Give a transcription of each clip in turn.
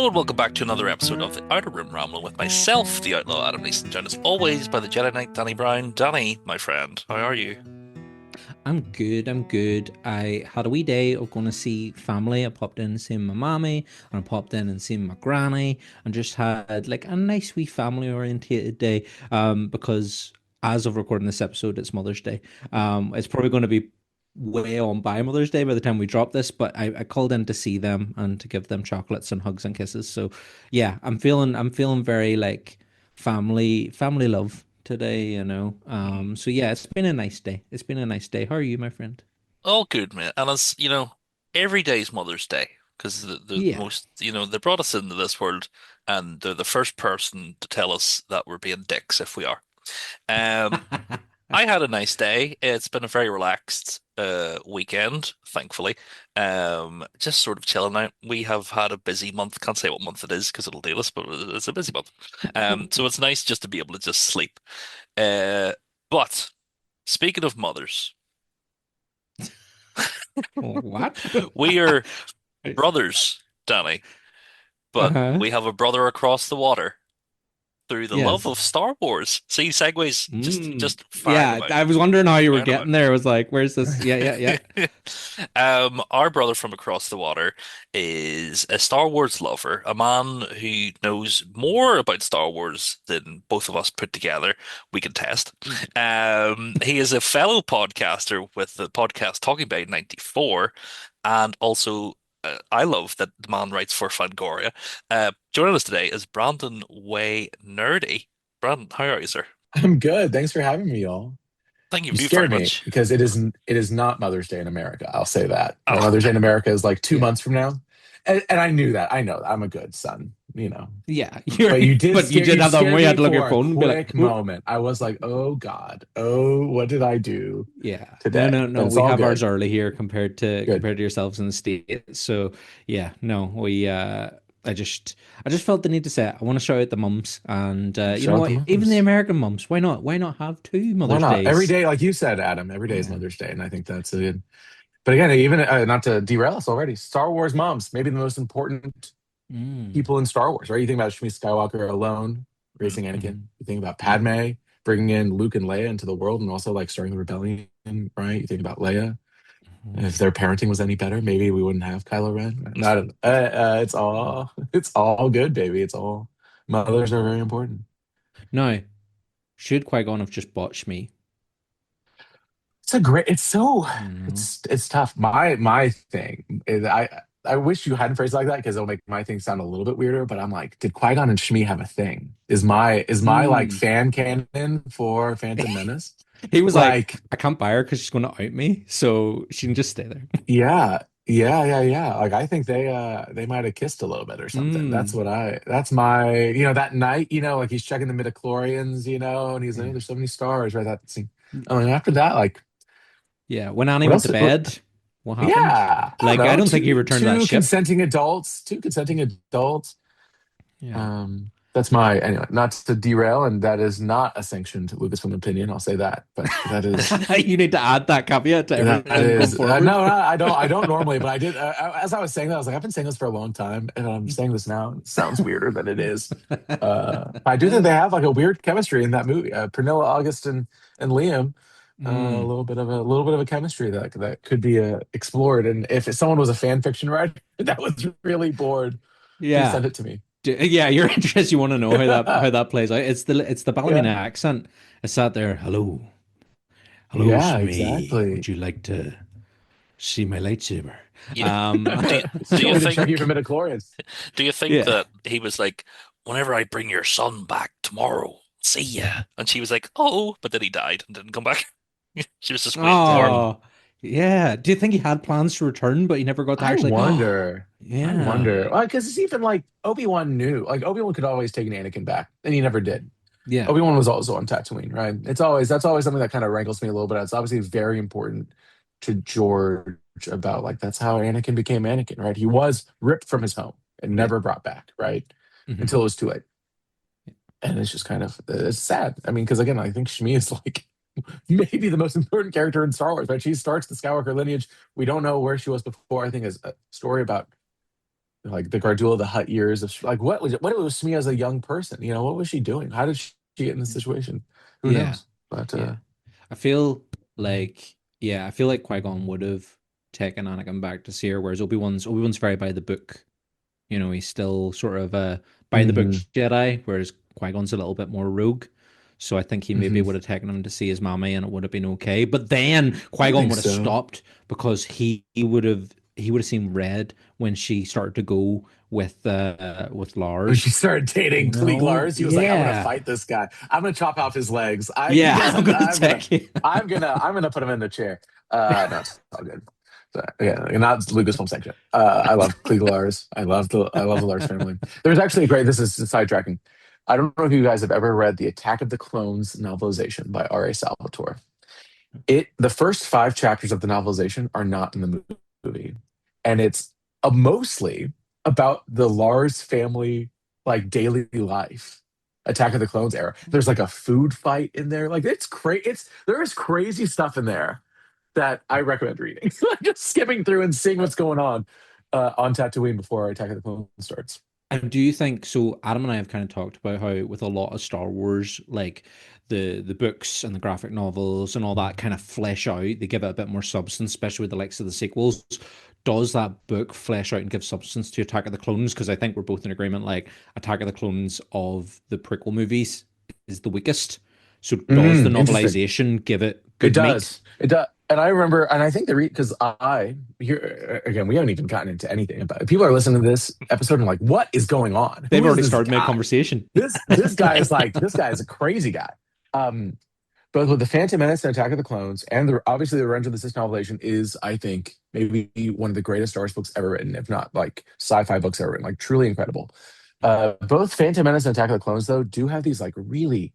Hello and welcome back to another episode of the Outer Rim Rambling with myself, the Outlaw Adam Neeson, joined as always by the Jedi Knight Danny Brown. Danny, my friend, how are you? I'm good. I'm good. I had a wee day of going to see family. I popped in and seen my mommy, and I popped in and seen my granny, and just had like a nice wee family orientated day. Because as of recording this episode, it's Mother's Day. It's probably going to be way on by Mother's Day by the time we drop this. But I called in to see them and to give them chocolates and hugs and kisses. So yeah, I'm feeling very like family love today. So yeah, it's been a nice day. It's been a nice day. How are you, my friend? All good, mate. And as you know, every day's Mother's Day because the Yeah. most, they brought us into this world and they're the first person to tell us that we're being dicks if we are. Um, I had a nice day. It's been a very relaxed weekend, thankfully. Just sort of chilling out. We have had a busy month. Can't say what month it is because it'll date us, but it's a busy month. So it's nice just to be able to just sleep. But speaking of mothers, What? we are brothers, Danny, but Uh-huh. we have a brother across the water through the love Yes. of Star Wars. See, segues, just firing Yeah, them out, I was wondering how you were firing them out. getting there. I was like, where's this? Yeah, yeah, yeah. Our brother from across the water is a Star Wars lover, a man who knows more about Star Wars than both of us put together. We can test. He is a fellow podcaster with the podcast Talking About 94, and also I love that the man writes for Fangoria. Joining us today is Brandon Wainerdi. Brandon, how are you, sir? I'm good. Thanks for having me, y'all. Thank you You very scared me much. because it is not Mother's Day in America. I'll say that. Right? Oh, Mother's Day in America is like two Yeah. months from now. And I knew that. I know that. I'm a good son. Yeah. You're But but you did you have that one scared where you had me to look at your for a phone and be like, quick "Oh, moment. I was like, oh God. Oh, what did I do yeah. No, today? no, But no. it's We all have ours good. early here compared to Good. yourselves in the States. So yeah, no, we I just felt the need to say it. I want to shout out the mums and you Shout know out the what? Even the moms. American mums, why not? Why not have two Why Mother's not? Every Days? day, like you said, Adam, every day is Yeah. Mother's Day. And I think that's it. But again, even not to derail us already, Star Wars moms, maybe the most important Mm. people in Star Wars, right? You think about Shmi Skywalker alone raising mm. Anakin. Mhm. You think about Mhm. Padme bringing in Luke and Leia into the world and also like starting the rebellion, right? You think about Leia. Mhm. If their parenting was any better, maybe we wouldn't have Kylo Ren. Not, it's all good, baby. It's all mothers are very important. Now, should Qui-Gon have just botched me? It's so No. it's tough. My thing is I wish you hadn't phrased it like that because it'll make my thing sound a little bit weirder. But I'm like, did Qui Gon and Shmi have a thing? Is my like Mm. fan canon for Phantom Menace? He was like, Like, I can't buy her because she's going to out me, so she can just stay there. yeah, yeah. Like I think they might have kissed a little bit or something. Mm. That's my that night, like he's checking the midichlorians, and he's like, oh, Yeah. there's so many stars, right? That scene. And after that, like, Yeah. When Annie what went to else? bed, what happened? Yeah, I don't Like, I know. don't think he Two returned that two ship. consenting adults. Two consenting adults. Yeah. That's my anyway. Not to derail, and that is not a sanctioned Lucasfilm opinion. I'll say that, but that is You need to add that caveat to that everything going is forward. no, no. I don't normally, but I did. As I was saying that, I was like, I've been saying this for a long time, and I'm saying this now. It sounds weirder than it is. I do think they have like a weird chemistry in that movie. Pernilla August and Liam. A Mm. little bit of a chemistry that could be explored. And if someone was a fan fiction writer that was really bored, please Yeah. send it to me. Yeah, you're interested. You want to know how that plays out. It's the Ballymena Yeah, accent. It's sat there. Hello, hello, yeah, Shmi. Would exactly. you like to see my lightsaber? Yeah. Um, Do you, Do do you you want me to check you for think midichlorians? do you think yeah. that he was like, whenever I bring your son back tomorrow, see ya? And she was like, oh, but then he died and didn't come back. She was just waiting for him. Dang. Oh, yeah. Do you think he had plans to return, but he never got to I actually? wonder. I Yeah, wonder. Mm, Because it's even like Obi-Wan knew. Like Obi-Wan could always take an Anakin back, and he never did. yeah. Obi-Wan was also on Tatooine, right? That's always something that kind of rankles me a little bit. It's obviously very important to George about like that's how Anakin became Anakin, right? He was ripped from his home and Yeah. never brought back, right? Hmm. Until it was too late. And it's just kind of it's sad. I mean, because again, I think Shmi is like maybe the most important character in Star Wars, right? She starts the Skywalker lineage. We don't know where she was before. I think is a story about like the Gardula the Hutt years of like what was Shmi as a young person? What was she doing? How did she get in this situation? Who Yeah, knows? But yeah. I feel like yeah, I feel like Qui-Gon would have taken Anakin back to see her, whereas Obi-Wan's very by the book. He's still sort of a by the book hmm Jedi, whereas Qui-Gon's a little bit more rogue. So I think he maybe hmm would have taken him to see his mommy and it would have been okay. But then I Qui-Gon think would have so. stopped because he would have seen red when she started to go with When she Lars. started dating Cliegg Lars, he was like, "I'm gonna Yeah. fight this guy. I'm gonna chop off his legs. He Yeah, I'm doesn't. gonna take you. I'm gonna put him in the chair." No, it's all good. So, yeah, not Lucasfilm section. I love Cliegg Lars. I love the Lars family. There's actually a great. This is sidetracking. I don't know if you guys have ever read the Attack of the Clones novelization by R.A. Salvatore. The first 5 chapters of the novelization are not in the movie, and it's mostly about the Lars family like daily life. Attack of the Clones era. There's like a food fight in there. Like it's crazy. There is crazy stuff in there that I recommend reading. Just skimming through and seeing what's going on Tatooine before Attack of the Clones starts. And do you think so? Adam and I have kind of talked about how with a lot of Star Wars, like the books and the graphic novels and all that kind of flesh out, they give it a bit more substance, especially with the likes of the sequels. Does that book flesh out and give substance to Attack of the Clones? Because I think we're both in agreement, like Attack of the Clones of the prequel movies is the weakest. So does the Interesting. novelization give it It good meat? does. It does. And I remember, and I think because I here again, we haven't even gotten into anything about it. People are listening to this episode and like, what is going on? They've Who is already this started mid guy? conversation. This guy is a crazy guy. Um, both with the Phantom Menace and Attack of the Clones, and obviously the Revenge of the Sith novelization is, I think, maybe one of the greatest Star Wars books ever written, if not like sci-fi books ever written. Like truly incredible. Both Phantom Menace and Attack of the Clones, though, do have these like really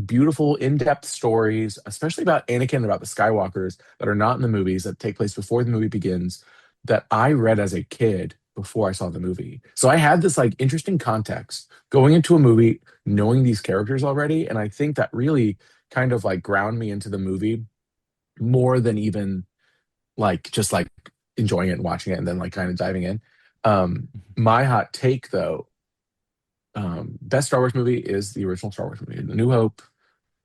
beautiful, in-depth stories, especially about Anakin and about the Skywalkers that are not in the movies that take place before the movie begins that I read as a kid before I saw the movie. So I had this like interesting context going into a movie knowing these characters already, and I think that really kind of like ground me into the movie more than even like just like enjoying it and watching it and then like kind of diving in. My hot take though, best Star Wars movie is the original Star Wars movie, The New Hope.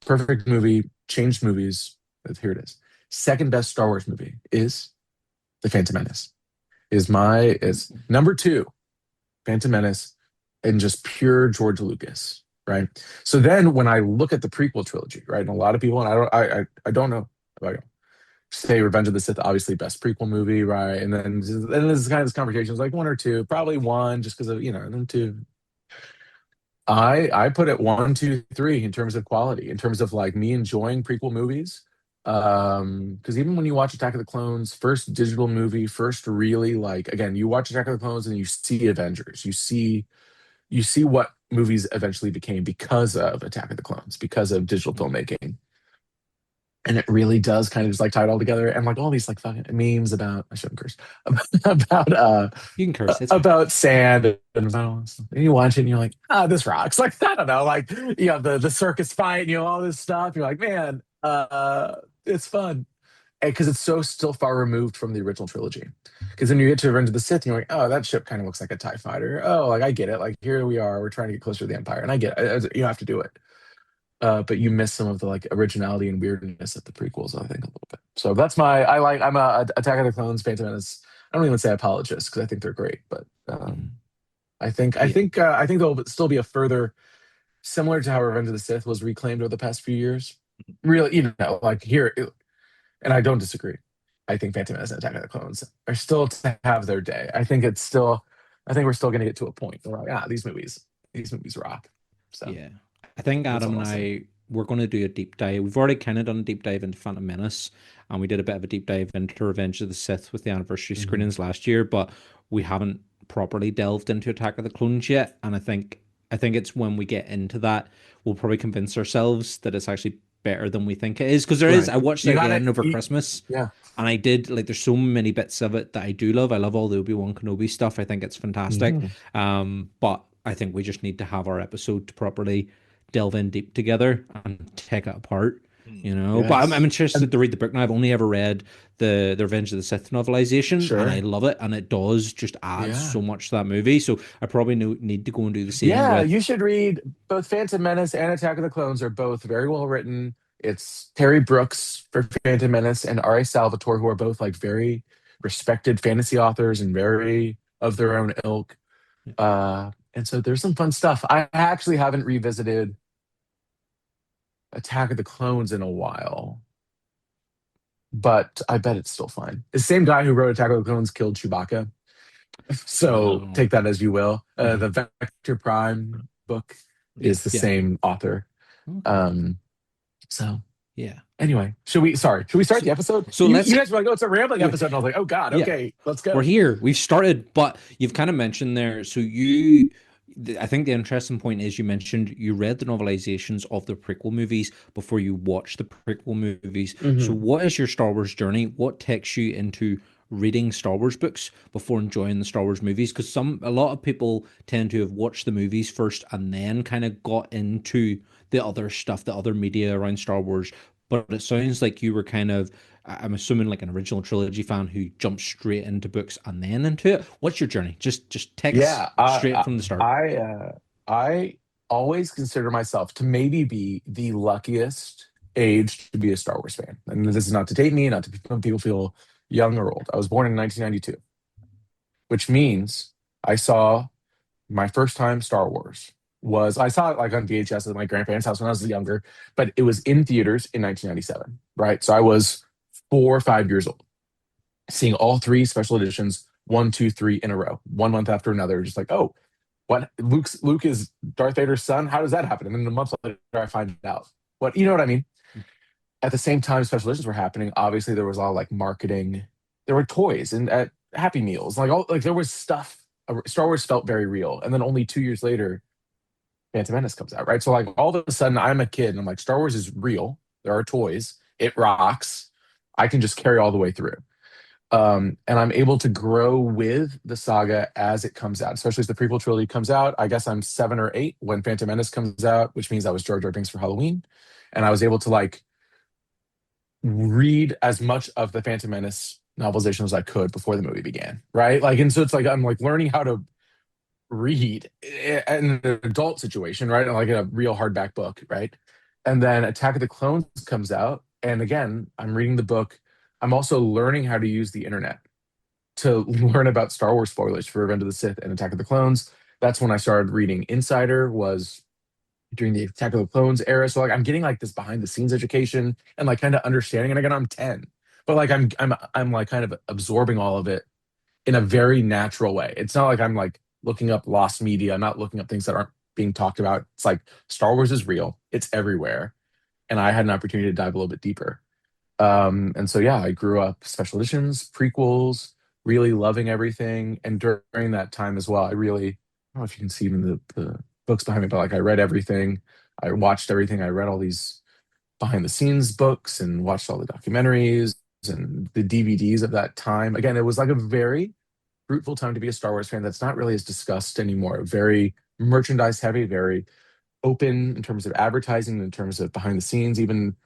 Perfect movie, changed movies. Here it is. Second best Star Wars movie is The Phantom Menace. Is number two, Phantom Menace, and just pure George Lucas, right? So then when I look at the prequel trilogy, right, and a lot of people, and I don't know, like, say Revenge of the Sith, obviously best prequel movie, right? And then this is kind of this conversation is like one or two, probably one, just because of and then two. I put it one, two, three in terms of quality, in terms of like me enjoying prequel movies. Because even when you watch Attack of the Clones, first digital movie, first really like again, you watch Attack of the Clones and you see Avengers, you see what movies eventually became because of Attack of the Clones, because of digital filmmaking. And it really does kind of just like tie it all together and like all these like fucking memes about I shouldn't curse about You can curse, it's fine. about sand and about all this stuff. And you watch it and you're like, this rocks. Like, I don't know, like you have the circus fight, and all this stuff. You're like, man, it's fun. Because it's so still far removed from the original trilogy. Because then you get to Revenge of the Sith, and you're like, oh, that ship kind of looks like a TIE fighter. Oh, like I get it. Like here we are, we're trying to get closer to the Empire. And I get it. You have to do it. But you miss some of the like originality and weirdness of the prequels, I think, a little bit. So that's I'm a Attack of the Clones, Phantom Menace. I don't even say apologist because I think they're great, but Mhm. Yeah. I think there'll still be a further similar to how Revenge of the Sith was reclaimed over the past few years. Really, like here, and I don't disagree. I think Phantom Menace and Attack of the Clones are still to have their day. I think we're still going to get to a point where like, these movies rock. So Yeah. I think that's Adam all and I'll say. I we're going to do a deep dive. We've already kind of done a deep dive into Phantom Menace, and we did a bit of a deep dive into Revenge of the Sith with the anniversary Mhm. screenings last year, but we haven't properly delved into Attack of the Clones yet. And I think it's when we get into that, we'll probably convince ourselves that it's actually better than we think it is. Because there is, Right. I watched You it got it. again over Christmas, Yeah. and I did like there's so many bits of it that I do love. I love all the Obi-Wan Kenobi stuff. I think it's fantastic. Mhm. But I think we just need to have our episode to properly delve in deep together and take it apart. you know. But I'm Yes. interested And to read the book now. I've only ever read the Revenge of the Sith novelization, and I sure. love it, and it does just add Yeah. so much to that movie. So I probably need to go and do the same Yeah, with. you should read both Phantom Menace and Attack of the Clones are both very well written. It's Terry Brooks for Phantom Menace and R.A. Salvatore, who are both like very respected fantasy authors and very of their own ilk. And so there's some fun stuff. I actually haven't revisited Attack of the Clones in a while, but I bet it's still fine. The same guy who wrote Attack of the Clones killed Chewbacca. So Oh, take that as you will. mhm. The Vector Prime book is the Yeah. same author. Okay. Um, so Yeah. anyway, should we start So the episode? so You let's guys were like, oh, it's a rambling yeah, episode. And I was like, oh God, yeah. okay, let's We're go. here. We've started, but you've kind of mentioned there. So you, I think the interesting point is you mentioned you read the novelizations of the prequel movies before you watched the prequel movies. So Hmm. what is your Star Wars journey? What takes you into reading Star Wars books before enjoying the Star Wars movies? Because a lot of people tend to have watched the movies first and then kind of got into the other stuff, the other media around Star Wars. But it sounds like you were kind of, I'm assuming, like an original trilogy fan who jumped straight into books and then into it. What's your journey? Just take us Yeah, straight from the start. I always consider myself to maybe be the luckiest age to be a Star Wars fan. And this is not to date me, not to make people feel young or old. I was born in 1992, which means I saw my first time Star Wars was I saw it like on VHS at my grandparents' house when I was younger, but it was in theaters in 1997, right? So I was 4 or 5 years old, seeing all three special editions, one, two, three in a row, 1 month after another. Just like, oh, what? Luke is Darth Vader's son. How does that happen? And then a month later, I find out. What you know what I mean? At the same time, special editions were happening. Obviously, there was a lot of like marketing. There were toys and at Happy Meals, like all like there was stuff. Star Wars felt very real. And then only 2 years later, Phantom Menace comes out, right? So like all of a sudden, I'm a kid and I'm like, Star Wars is real. There are toys. It rocks. I can just carry all the way through. And I'm able to grow with the saga as it comes out, especially as the prequel trilogy comes out. I guess I'm 7 or 8 when Phantom Menace comes out, which means I was Jar Jar Binks for Halloween, and I was able to like read as much of the Phantom Menace novelization as I could before the movie began, right? Like, and so it's like I'm like learning how to read in an adult situation, right? Like in a real hardback book, right? And then Attack of the Clones comes out, and again, I'm reading the book. I'm also learning how to use the internet to learn about Star Wars spoilers for Revenge of the Sith and Attack of the Clones. That's when I started reading Insider, was during the Attack of the Clones era. So like I'm getting like this behind the scenes education and like kind of understanding. And again, I'm 10, but like I'm like kind of absorbing all of it in a very natural way. It's not like I'm like looking up lost media, I'm not looking up things that aren't being talked about. It's like Star Wars is real. It's everywhere. And I had an opportunity to dive a little bit deeper. And so yeah, I grew up special editions, prequels, really loving everything. And during that time as well, I really, I don't know if you can see even the books behind me, but like I read everything. I watched everything. I read all these behind the scenes books and watched all the documentaries and the DVDs of that time. Again, it was like a very fruitful time to be a Star Wars fan that's not really as discussed anymore. Very merchandise heavy, very open in terms of advertising, in terms of behind the scenes, even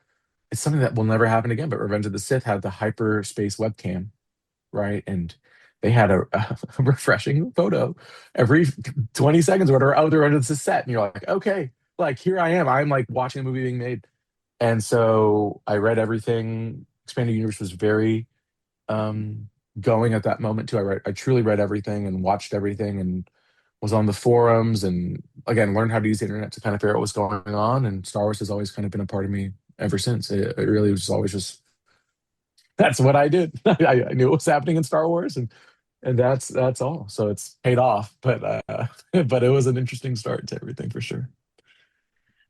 it's something that will never happen again. But Revenge of the Sith had the hyperspace webcam, right? And they had a refreshing photo every 20 seconds or whatever. Oh, they're under the set. And you're like, okay, like here I am. I'm like watching a movie being made. And so I read everything. Expanded Universe was very um, going at that moment too. I truly read everything and watched everything and was on the forums and again learned how to use the internet to kind of figure out what's going on. And Star Wars has always kind of been a part of me ever since. It really was always just that's what I did. I knew what was happening in Star Wars, and that's all. So it's paid off, but but it was an interesting start to everything for sure.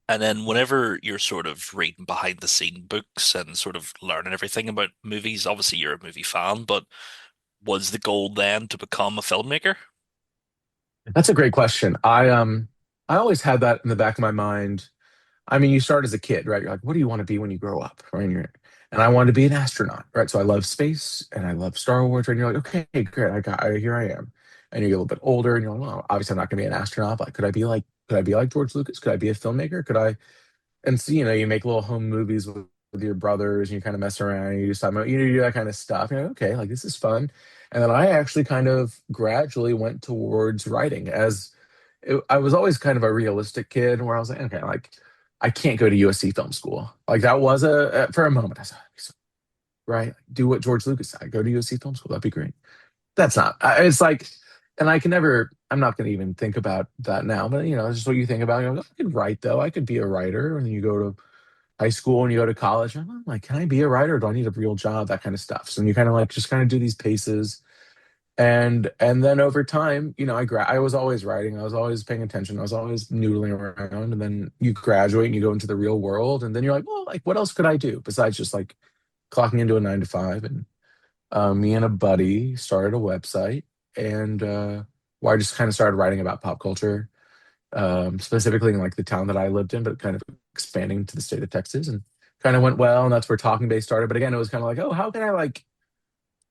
And then whenever you're sort of reading behind the scene books and sort of learning everything about movies, obviously you're a movie fan, but was the goal then to become a filmmaker? That's a great question. I always had that in the back of my mind. I mean, you start as a kid, right? You're like, what do you want to be when you grow up? Right? And I wanted to be an astronaut, right? So I love space and I love Star Wars. Right? And you're like, okay, great. Here I am. And you get a little bit older and you're like, well, obviously I'm not going to be an astronaut, but could I be like George Lucas? Could I be a filmmaker? Could I? And so, you know, you make little home movies with with your brothers and you kind of mess around and you just talk about, you do that kind of stuff. You're like, okay, like this is fun. And then I actually kind of gradually went towards writing I was always kind of a realistic kid where I was like, okay, like I can't go to USC film school. Like that was for a moment, I thought, right, do what George Lucas said, go to USC film school. That'd be great. That's not, it's like, and I can never, I'm not going to even think about that now, but it's just what you think about. You know, I could write though. I could be a writer. And then you go to high school and you go to college. And I'm like, can I be a writer? Or do I need a real job? That kind of stuff. So you kind of like just kind of do these paces, and then over time, I was always writing. I was always paying attention. I was always noodling around. And then you graduate and you go into the real world, and then you're like, well, like what else could I do besides just like clocking into a 9 to 5? And me and a buddy started a website, and where I just kind of started writing about pop culture, specifically in like the town that I lived in, but kind of expanding to the state of Texas, and kind of went well. And that's where Talking Bay started. But again, it was kind of like, oh, how can I like,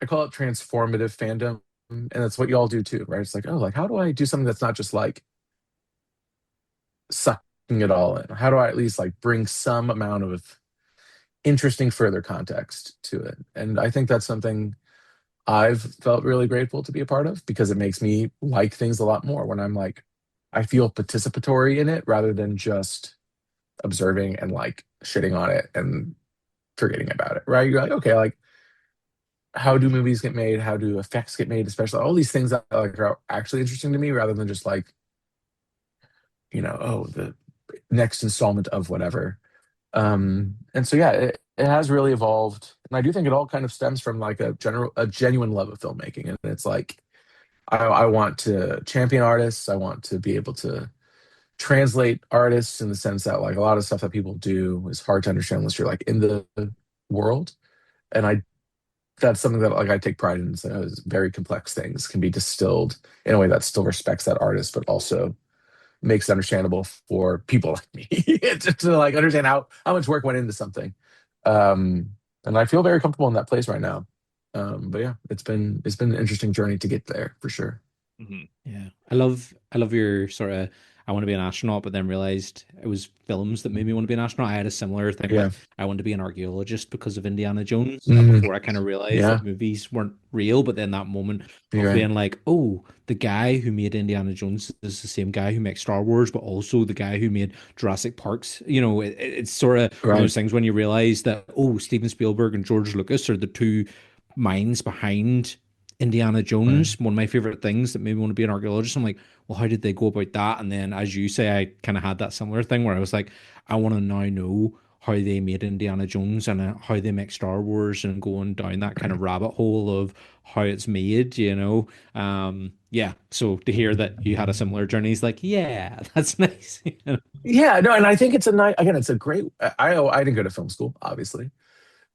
I call it transformative fandom. And that's what you all do too, right? It's like, oh, like how do I do something that's not just like sucking it all in? How do I at least like bring some amount of interesting further context to it? And I think that's something I've felt really grateful to be a part of, because it makes me like things a lot more when I'm like, I feel participatory in it rather than just observing and like shitting on it and forgetting about it, right? You're like, okay, like how do movies get made? How do effects get made? Especially all these things that like are actually interesting to me rather than just like, oh, the next installment of whatever. And so yeah, it has really evolved. And I do think it all kind of stems from like a genuine love of filmmaking. And it's like I want to champion artists. I want to be able to translate artists in the sense that like a lot of stuff that people do is hard to understand unless you're like in the world. And I that's something that like I take pride in. So very complex things can be distilled in a way that still respects that artist, but also makes it understandable for people like me to like understand how much work went into something. And I feel very comfortable in that place right now. But yeah, it's been an interesting journey to get there for sure. Hmm. Yeah, I love your sort of I want to be an astronaut, but then realized it was films that made me want to be an astronaut. I had a similar thing Yeah. with I wanted to be an archaeologist because of Indiana Jones, Mm, before I kind of realized yeah. that movies weren't real. But then that moment You're of right. being like, oh, the guy who made Indiana Jones is the same guy who makes Star Wars, but also the guy who made Jurassic Parks. It's sort of one of Right. those things when you realize that, oh, Steven Spielberg and George Lucas are the two minds behind Indiana Right. Jones, one of my favorite things that made me want to be an archaeologist. I'm like, well, how did they go about that? And then, as you say, I kind of had that similar thing where I was like, I want to now know how they made Indiana Jones and how they make Star Wars, and going down that kind Right. of rabbit hole of how it's made. Yeah. So to hear that you had a similar journey is like, yeah, that's nice. Yeah, no, and I think it's a nice, again, it's a great, I didn't go to film school, obviously,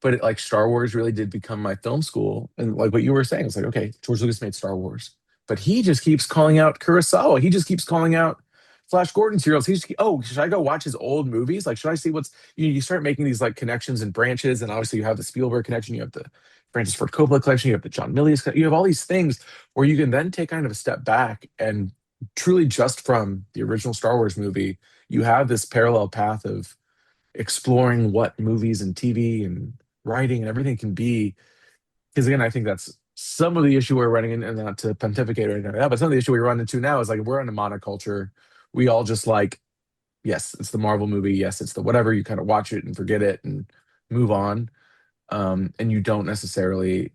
but like Star Wars really did become my film school. And like what you were saying, it's like, okay, George Lucas made Star Wars, but he just keeps calling out Kurosawa. He just keeps calling out Flash Gordon serials. Oh, should I go watch his old movies? Like, should I see you start making these like connections and branches. And obviously you have the Spielberg connection, you have the Francis Ford Coppola collection, you have the John Milius, you have all these things where you can then take kind of a step back and truly just from the original Star Wars movie, you have this parallel path of exploring what movies and TV and writing and everything can be. Because again, I think that's some of the issue we're running in, and not to pontificate or anything like that, but some of the issue we run into now is like we're in a monoculture. We all just like, yes, it's the Marvel movie, yes, it's the whatever. You kind of watch it and forget it and move on. And you don't necessarily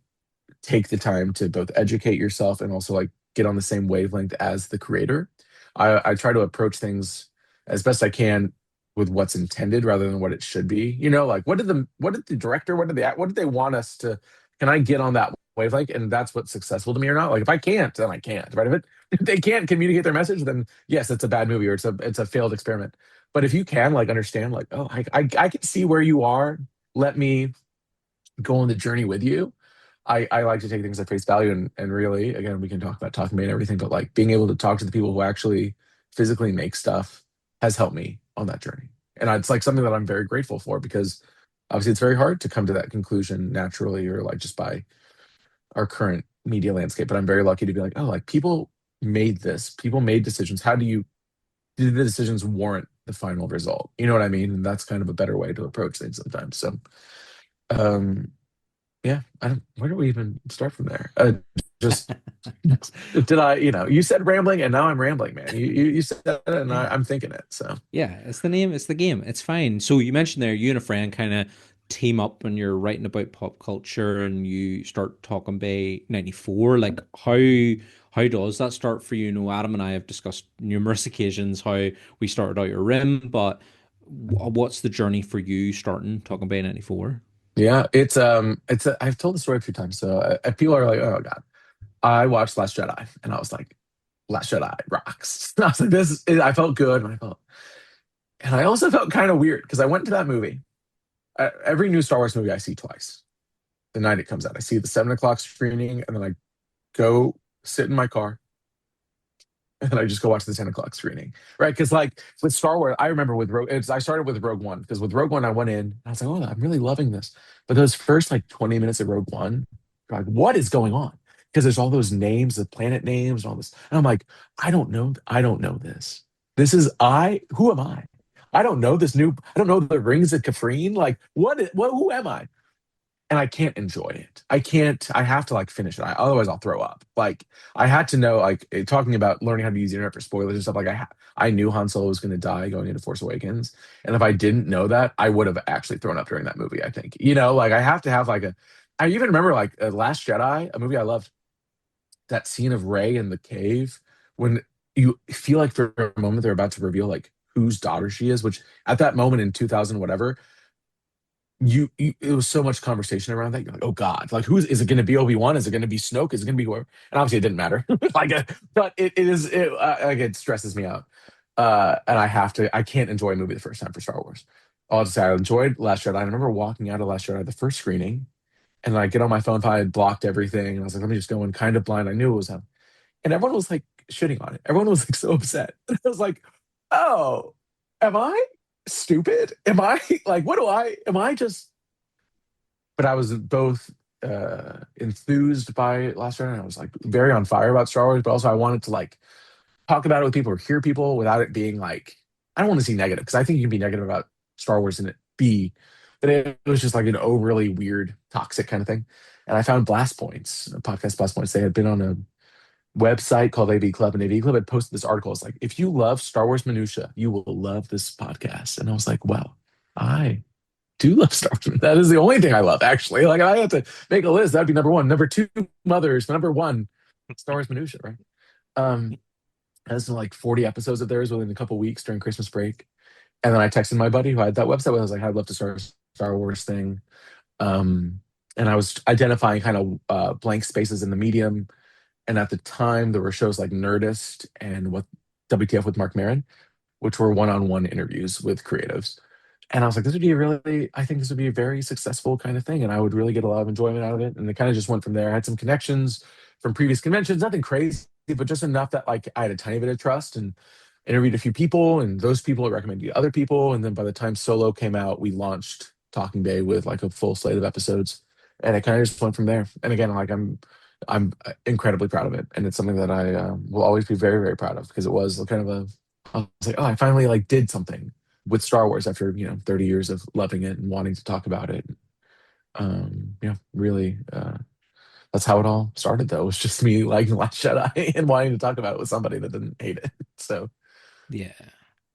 take the time to both educate yourself and also like get on the same wavelength as the creator. I try to approach things as best I can with what's intended rather than what it should be. Like what did the director, what did they want us to, can I get on that wavelength? And that's what's successful to me or not. Like if I can't, then I can't. Right. If they can't communicate their message, then yes, it's a bad movie or it's a failed experiment. But if you can like understand, like, oh, I can see where you are. Let me go on the journey with you. I like to take things at face value, and really, again, we can talk about talking about and everything, but like being able to talk to the people who actually physically make stuff has helped me on that journey. And it's like something that I'm very grateful for, because obviously it's very hard to come to that conclusion naturally or like just by our current media landscape. But I'm very lucky to be like, oh, like people made this, people made decisions. How do you, did the decisions warrant the final result. You know what I mean? And that's kind of a better way to approach things sometimes. So, um, yeah, I don't. Where do we even start from there? Just did I? You said rambling, and now I'm rambling, man. You said it, and Yeah. I'm thinking it. So Yeah, it's the name, it's the game. It's fine. So you mentioned there you and a friend kind of team up when you're writing about pop culture and you start talking by 94. Like how does that start for you? Adam and I have discussed numerous occasions how we started out your rim, but what's the journey for you starting talking by 94? yeah, I've told the story a few times. So people are like, oh god, I watched Last Jedi, and I was like, Last Jedi rocks. And I was like, I felt good, and I also felt kind of weird because I went to that movie. Every new Star Wars movie I see twice. The night it comes out, I see the 7 o'clock screening, and then I go sit in my car and I just go watch the 10 o'clock screening, right? Because like with Star Wars, I remember I started with Rogue One because with Rogue One I went in and I was like, oh, I'm really loving this. But those first like 20 minutes of Rogue One, you're like, what is going on? Because there's all those names, the planet names, and all this, and I'm like, I don't know this. This is I. Who am I? I don't know this new. I don't know the rings of Kafrine. Like, what? Who am I? And I can't enjoy it. I can't. I have to like finish it. Otherwise, I'll throw up. Like I had to know. Like talking about learning how to use the internet for spoilers and stuff. Like I knew Han Solo was going to die going into Force Awakens, and if I didn't know that, I would have actually thrown up during that movie. I think like I have to have like a. I even remember like Last Jedi, a movie I loved. That scene of Rey in the cave when you feel like for a moment they're about to reveal like whose daughter she is, which at that moment in 2000 whatever it was so much conversation around that. You're like, oh God, like is it going to be Obi-Wan? Is it going to be Snoke? Is it going to be whoever? And obviously it didn't matter. like, but like it stresses me out. And I can't enjoy a movie the first time for Star Wars. I'll just say I enjoyed Last Jedi. I remember walking out of Last Jedi the first screening, and I get on my phone. I had blocked everything, and I was like, let me just go in kind of blind. I knew it was him, and everyone was like shitting on it. Everyone was like so upset. I was like, oh, am I stupid? Am I like, what do I, am I just, but I was both enthused by Last Jedi and I was like very on fire about Star Wars, but also I wanted to like talk about it with people or hear people without it being like, I don't want to see negative because I think you can be negative about Star Wars and it be, but it was just like an overly weird, toxic kind of thing. And I found Blast Points, a podcast Blast Points. They had been on a website called AV Club, and AV Club had posted this article. It's like, if you love Star Wars minutia, you will love this podcast. And I was like, wow, I do love Star Wars. That is the only thing I love, actually. Like, I have to make a list. That'd be number one. Number two, Mothers. Number one, Star Wars minutia, right? Um, has like 40 episodes of theirs within a couple weeks during Christmas break. And then I texted my buddy who had that website. I was like, I'd love to start a Star Wars thing. Um, and I was identifying kind of blank spaces in the medium, and at the time, there were shows like Nerdist and what WTF with Mark Maron, which were one-on-one interviews with creatives. And I was like, I think this would be a very successful kind of thing. And I would really get a lot of enjoyment out of it. And it kind of just went from there. I had some connections from previous conventions, nothing crazy, but just enough that like I had a tiny bit of trust and interviewed a few people. And those people recommended other people. And then by the time Solo came out, we launched Talking Day with like a full slate of episodes. And it kind of just went from there. And again, like I'm incredibly proud of it, and it's something that I will always be very, very proud of because it was kind of I was like, oh, I finally like did something with Star Wars after 30 years of loving it and wanting to talk about it. Really, that's how it all started. Though it was just me liking Last Jedi and wanting to talk about it with somebody that didn't hate it. So Yeah.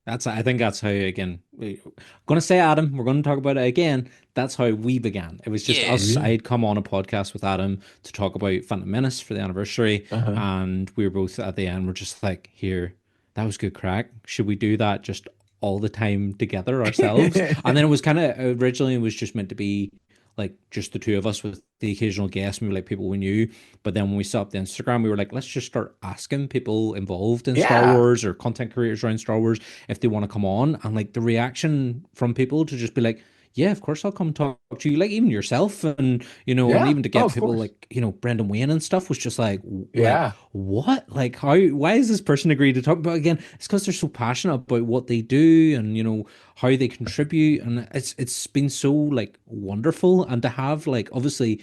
I think that's how, again, I'm going to say Adam, we're going to talk about it again. That's how we began. It was just Yeah. us. yeah, I'd come on a podcast with Adam to talk about Phantom Menace for the anniversary. uh-huh. And we were both at the end, we're just like, here, that was good crack. Should we do that just all the time together ourselves? And then it was kind of originally, it was just meant to be like just the two of us with the occasional guest, maybe like people we knew. But then when we set up the Instagram, we were like, let's just start asking people involved in Star Yeah, Wars or content creators around Star Wars if they want to come on. And like the reaction from people to just be like, yeah, of course I'll come talk to you, like even yourself, and yeah. even to Oh, get of people course. like Brendan Wayne and stuff was just like Yeah, what, like how, why is this person agreed to talk about? Again, it's because they're so passionate about what they do and how they contribute, and it's been so like wonderful, and to have like obviously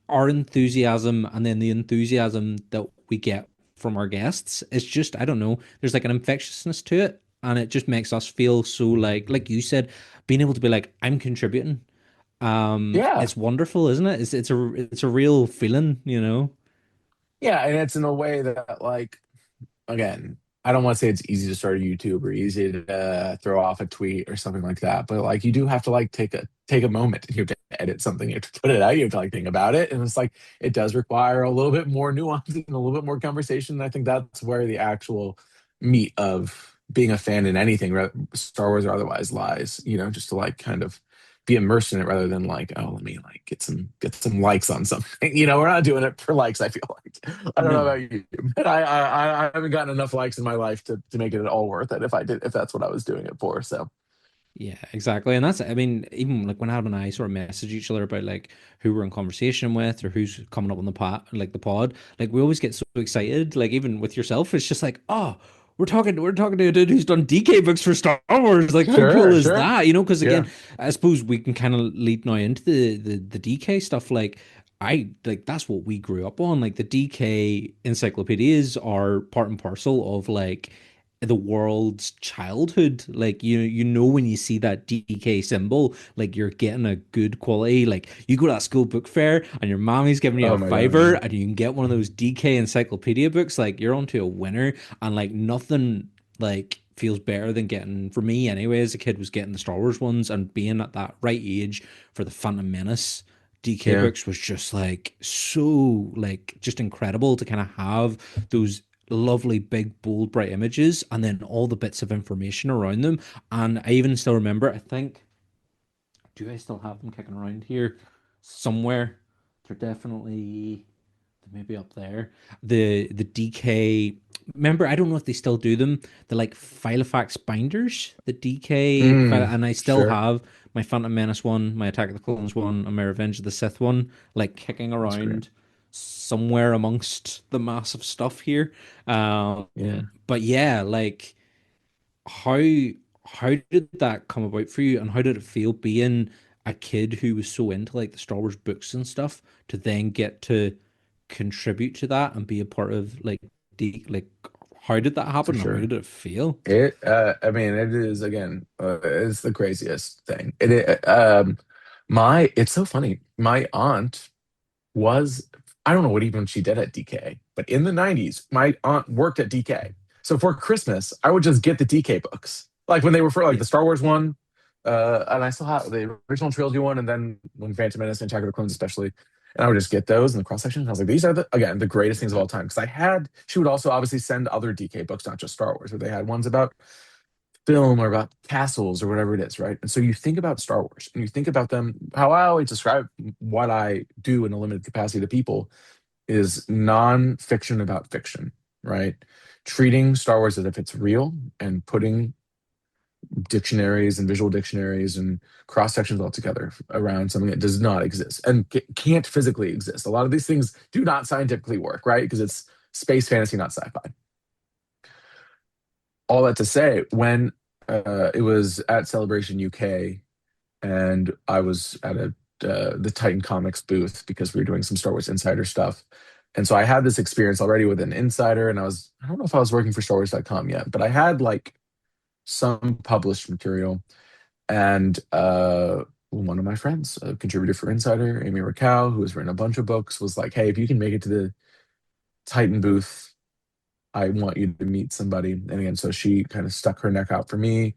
our enthusiasm and then the enthusiasm that we get from our guests, it's just, I don't know, there's like an infectiousness to it. and it just makes us feel so like you said, being able to be like, I'm contributing. Yeah. It's wonderful, isn't it? It's a real feeling, you know? Yeah, and it's in a way that like again, I don't want to say it's easy to start a YouTube or easy to throw off a tweet or something like that, but like you do have to like take a moment. You have to edit something, you have to put it out, you have to like think about it, and it's like it does require a little bit more nuance and a little bit more conversation. And I think that's where the actual meat of being a fan in anything, Star Wars or otherwise, lies. You know, just to like kind of be immersed in it rather than like, oh, let me like get some likes on something. You know, we're not doing it for likes. I feel like I don't know No. about you, but I haven't gotten enough likes in my life to make it all worth it. If that's what I was doing it for. So Yeah, exactly. And that's, I mean, even like when Adam and I sort of message each other about like who we're in conversation with or who's coming up on the pod, like the pod, like we always get so excited. Like even with yourself, it's just like, oh, we're talking to a dude who's done DK books for Star Wars. Like, how cool sure, is sure, that? You know, because again, yeah, I suppose we can kind of lead now into the DK stuff. Like, I like that's what we grew up on. Like the DK encyclopedias are part and parcel of like the world's childhood. Like you know when you see that DK symbol, like you're getting a good quality. Like you go to that school book fair and your mommy's giving you oh a my god, fiver and you can get one of those DK encyclopedia books, like you're onto a winner. And like nothing like feels better than getting, for me anyway, as a kid, was getting the Star Wars ones and being at that right age for the Phantom Menace. DK yeah, books was just like so like just incredible to kind of have those lovely big bold bright images and then all the bits of information around them. And I even still remember, I think, do I still have them kicking around here somewhere? They're definitely maybe up there. The DK, remember, I don't know if they still do them, the like Filofax binders, the DK and I still sure, have my Phantom Menace one, my Attack of the Clones one, and my Revenge of the Sith one, like kicking that's great, around somewhere amongst the massive stuff here. yeah, But yeah, like how how did that come about for you, and how did it feel being a kid who was so into like the Star Wars books and stuff to then get to contribute to that and be a part of like how did that for happen and how sure. did it feel? I mean, it is again, it's the craziest thing. It's so funny. My aunt was, I don't know what even she did at DK, but in the 90s, my aunt worked at DK. So for Christmas, I would just get the DK books. Like when they were for like Yeah. the Star Wars one, and I still have the original trilogy one, and then when Phantom Menace and Attack of the Clones especially. And I would just get those in the cross section. And I was like, these are again the greatest things of all time. Because she would also obviously send other DK books, not just Star Wars, where they had ones about film or about castles or whatever it is, right? And so you think about Star Wars and you think about them, how I always describe what I do in a limited capacity to people is non-fiction about fiction, right? Treating Star Wars as if it's real and putting dictionaries and visual dictionaries and cross sections all together around something that does not exist and can't physically exist. A lot of these things do not scientifically work, right? Because it's space fantasy, not sci-fi. All that to say, when it was at Celebration UK and I was at the Titan Comics booth because we were doing some Star Wars Insider stuff. And so I had this experience already with an insider, and I don't know if I was working for StarWars.com yet, but I had like some published material. And one of my friends, a contributor for Insider, Amy Rakow, who has written a bunch of books, was like, hey, if you can make it to the Titan booth, I want you to meet somebody. And again, so she kind of stuck her neck out for me.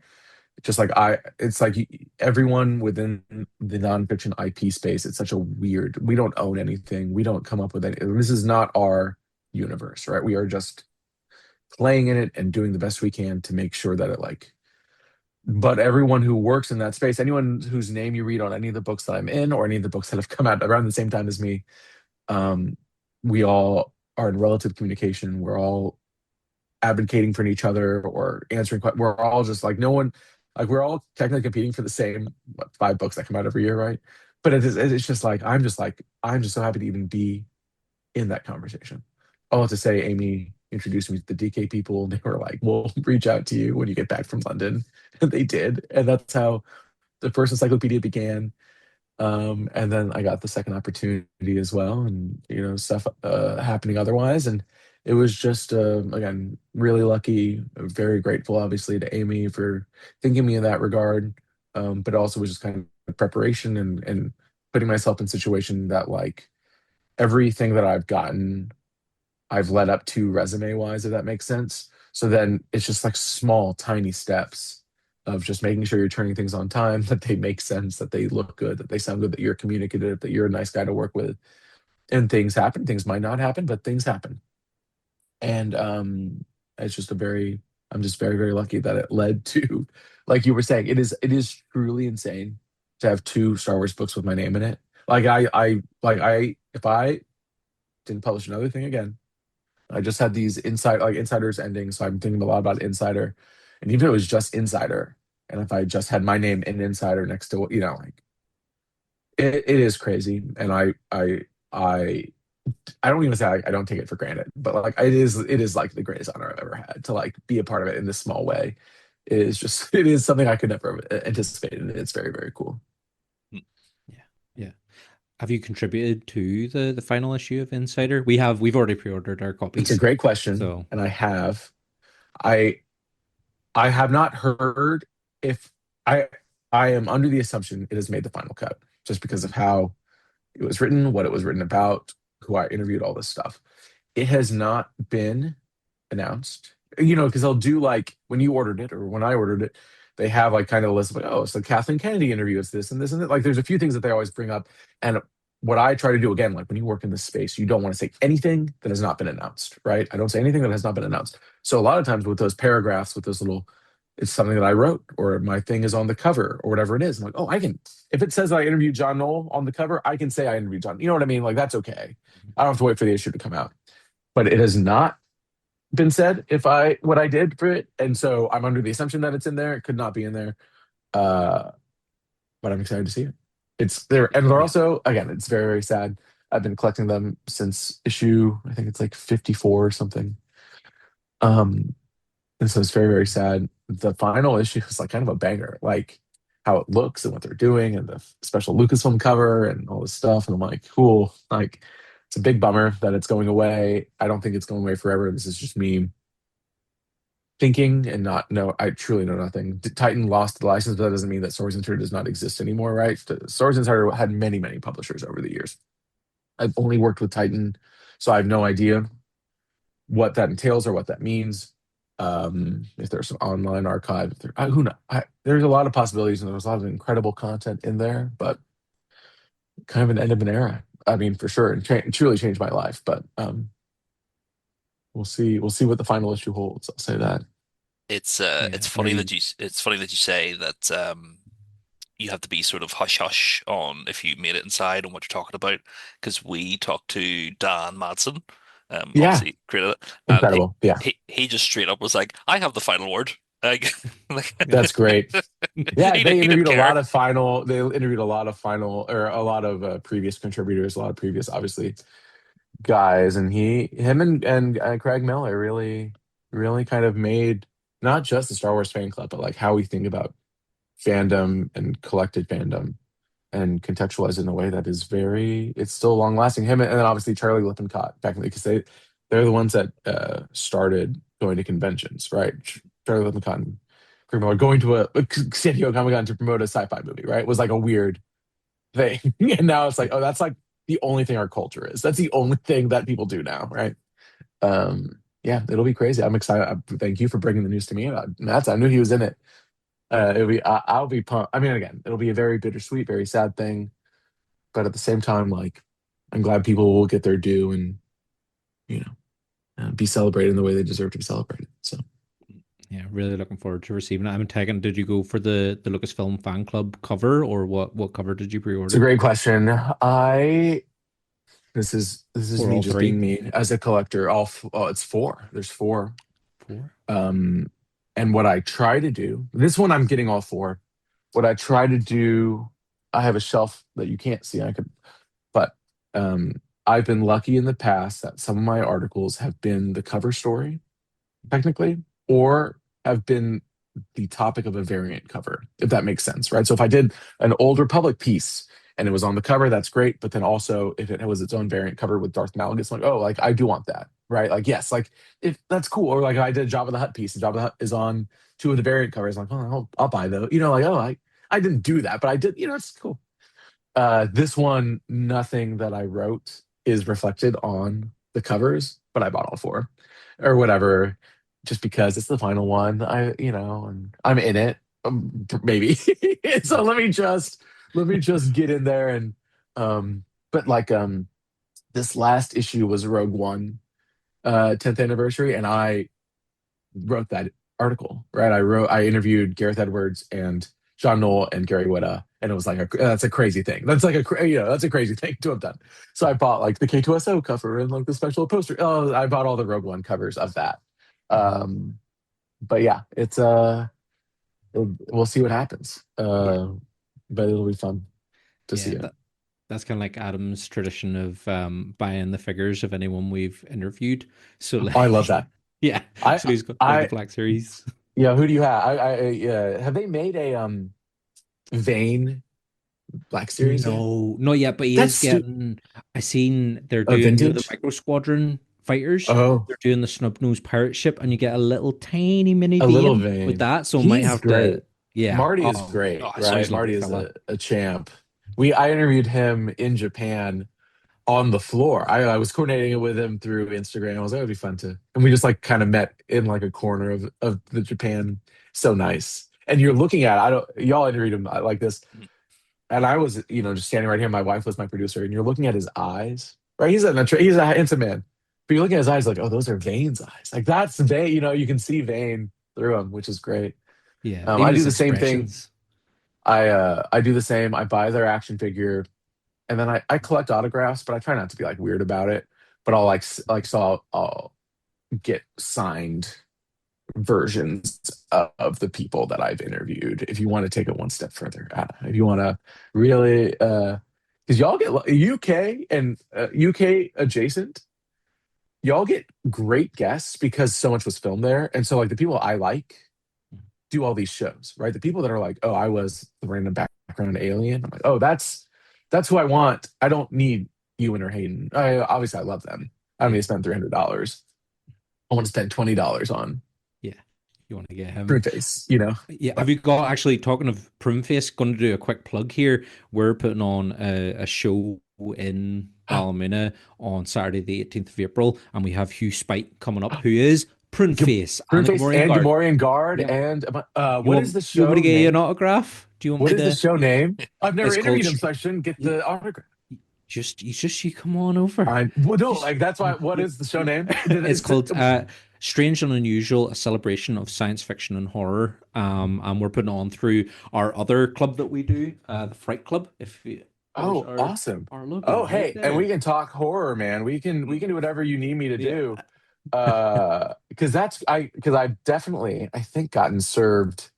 Just like it's like everyone within the nonfiction IP space, it's such a weird, we don't own anything. We don't come up with any, this is not our universe, right? We are just playing in it and doing the best we can to make sure that it like, but everyone who works in that space, anyone whose name you read on any of the books that I'm in or any of the books that have come out around the same time as me, um, we all are in relative communication. We're all advocating for each other or answering. We're all just like no one, like we're all technically competing for the same 5 books that come out every year, right? But it's just like I'm just so happy to even be in that conversation. All to say, Amy introduced me to the DK people, and they were like, "We'll reach out to you when you get back from London," and they did, and that's how the first encyclopedia began. And then I got the second opportunity as well, and stuff happening otherwise, and it was just again really lucky, very grateful, obviously, to Amy for thinking me in that regard. But also was just kind of preparation and putting myself in situation that like everything that I've gotten, I've led up to resume wise, if that makes sense. So then it's just like small, tiny steps of just making sure you're turning things on time, that they make sense, that they look good, that they sound good, that you're communicative, that you're a nice guy to work with. And things happen. Things might not happen, but things happen. And it's just a very, I'm just very, very lucky that it led to, like you were saying, it is truly insane to have two Star Wars books with my name in it. If I didn't publish another thing again, I just had these insiders ending, so I'm thinking a lot about Insider, and even if it was just Insider, and if I just had my name in Insider next to, like it is crazy, and I I don't even say I don't take it for granted, but like it is like the greatest honor I've ever had to like be a part of it in this small way. It is just it is something I could never have anticipated, and it's very very cool. Yeah. Yeah. Have you contributed to the final issue of Insider? We've already pre-ordered our It's a copies. great question, So and I I have not heard if I I am under the assumption it has made the final cut just because of how it was written, what it was written about, who I interviewed, all this stuff. It has not been announced. Because they'll do like when you ordered it or when I ordered it, they have like kind of a list of like, oh, it's the Kathleen Kennedy interview, it's this and this and that. Like there's a few things that they always bring up. And what I try to do again, like when you work in this space, you don't want to say anything that has not been announced, right? I don't say anything that has not been announced. So a lot of times with those paragraphs, with those little, it's something that I wrote or my thing is on the cover or whatever it is. I'm like, oh, I can, if it says I interviewed John Knoll on the cover, I can say I interviewed John. You know what I mean? Like that's okay. I don't have to wait for the issue to come out. But it has not been said if I what I did for it, and so I'm under the assumption that it's in there. It could not be in there, uh, but I'm excited to see it. It's there, and they're yeah. also again. It's very very sad. I've been collecting them since issue. I think it's like 54 or something. Um, and so it's very very sad. The final issue is like kind of a banger, like how it looks and what they're doing, and the special Lucasfilm cover and all this stuff. And I'm like, cool. Like, it's a big bummer that it's going away. I don't think it's going away forever. This is just me thinking and not know. I truly know nothing. Titan lost the license, but that doesn't mean that Swords Insider does not exist anymore, right? Swords Insider had many, many publishers over the years. I've only worked with Titan, so I have no idea what that entails or what that means. If there's an online archive, if who knows? There's a lot of possibilities, and there's a lot of incredible content in there, but kind of an end of an era. I mean, for sure, and truly changed my life. But we'll see. We'll see what the final issue holds. I'll say that. It's Yeah. funny that you say that you have to be sort of hush hush on if you made it inside and what you're talking about because we talked to Dan Madsen, Yeah, obviously created it, and he incredible. Yeah, he just straight up was like, I have the final word. Like, like that's great. Yeah, he didn't care. They interviewed a lot of final or a lot of previous contributors, a lot of previous obviously guys, and him and Craig Miller really kind of made not just the Star Wars fan club, but like how we think about fandom and collected fandom and contextualize it in a way that is very it's still long lasting. Him and then obviously Charlie Lippincott back in because they're the ones that started going to conventions, right? Charlie Lippincott and Craig Miller going to a San Diego Comic Con to promote a sci-fi movie, right? It was like a weird thing. And now it's like, oh, that's like the only thing our culture is. That's the only thing that people do now, right? Yeah, it'll be crazy. I'm excited. Thank you for bringing the news to me. Matt, I knew he was in it. I'll be pumped. I mean, again, it'll be a very bittersweet, very sad thing, but at the same time, like, I'm glad people will get their due and you be celebrated in the way they deserve to be celebrated. So Yeah, really looking forward to receiving it. I'm taking. Did you go for the Lucasfilm fan club cover, or what cover did you it's a pre-order? great question. I this is Or me all just being three? me as a collector. Oh, it's four. There's four. Four. Um, and what I try to do, this one I'm getting all four. What I try to do, I have a shelf that you can't see. But um, I've been lucky in the past that some of my articles have been the cover story, technically, or have been the topic of a variant cover, if that makes sense, right? So if I did an Old Republic piece and it was on the cover, that's great. But then also if it was its own variant cover with Darth Malgus, I'm like, oh, like I do want that. right? Like, yes, like if that's cool. Or like I did a Job of the Hut piece, and Job of the Hut is on two of the variant covers. Like, oh, I'll buy those. Like, oh, I didn't do that, but I did. It's cool. This one, nothing that I wrote is reflected on the covers, but I bought all four or whatever, just because it's the final one. And I'm in it, maybe. So let me just get in there but like this last issue was Rogue One 10th anniversary, and I wrote that article, right? I interviewed Gareth Edwards and John Knoll and Gary Whitta, and it was like that's a crazy thing. That's like that's a crazy thing to have done. So I bought like the K2SO cover and like the special poster. Oh, I bought all the Rogue One covers of that. Mhm. Um, but yeah, we'll see what happens. Yeah, But it'll be fun to see yeah. it. That's kind of like Adam's tradition of buying the figures of anyone we've interviewed. So Oh, I like, love that. yeah. I So he's got all the I Black Series. yeah. Who do you have? Have they made a Vane Black Series yet? No, not yet, but he That's is getting. I seen they're a doing, the vintage. Micro Squadron fighters. Oh, They're doing the Snub-Nosed pirate ship, and you get a little tiny mini a little Vane with vain. that. So might He's have to, great. yeah. Marty is Oh, great, oh, so right? he's a Marty lovely is fella. a champ. I interviewed him in Japan on the floor. I was coordinating it with him through Instagram. I was like, it would be fun to, and we just like kind of met in like a corner of the Japan. So nice. And you're looking at, I don't, y'all interviewed him like this, and I was, just standing right here. My wife was my producer, and you're looking at his eyes, right? He's a handsome man, but you're looking at his eyes like, oh, those are Vane's eyes. Like that's Vane. You can see Vane through him, which is great. Yeah, I even do his the same thing. expressions. I do the same. I buy their action figure, and then I collect autographs, but I try not to be like weird about it. But I'll so I'll get signed versions of the people that I've interviewed. If you want to take it one step further, if you want to really, because y'all get UK and UK adjacent, y'all get great guests because so much was filmed there, and so like the people I like do all these shows, right? The people that are like, oh, I was the random background alien. I'm like, oh, that's who I want. I don't need Ewan or Hayden. Obviously, I love them. I don't need Yeah, to spend $300. I want to spend $20 on yeah. You want to get him. Prune Face. Yeah, have But you got, actually, talking of Prunface, going to do a quick plug here. We're putting on a show in Ballymena on Saturday, the 18th of April, and we have Hugh Spite coming up, who is Prunface Prune and the Face Gamorrean and Guard. Gamorrean Guard Yeah. and You what is want the you want me to show get you an name? autograph? Do you want What me is the to? show name? I've never It's called interviewed him, so I shouldn't get yeah, the autograph. you come on over. Well, no, Just like that's why. What yeah. is the show name? Did It's it, called Strange and Unusual, a celebration of science fiction and horror. And we're putting it on through our other club that we do, the Fright Club. If you, there's Oh, awesome. our logo Oh, right hey, and we there. can talk horror, man. We can do whatever you need me to Yeah. do. Because I definitely I think gotten served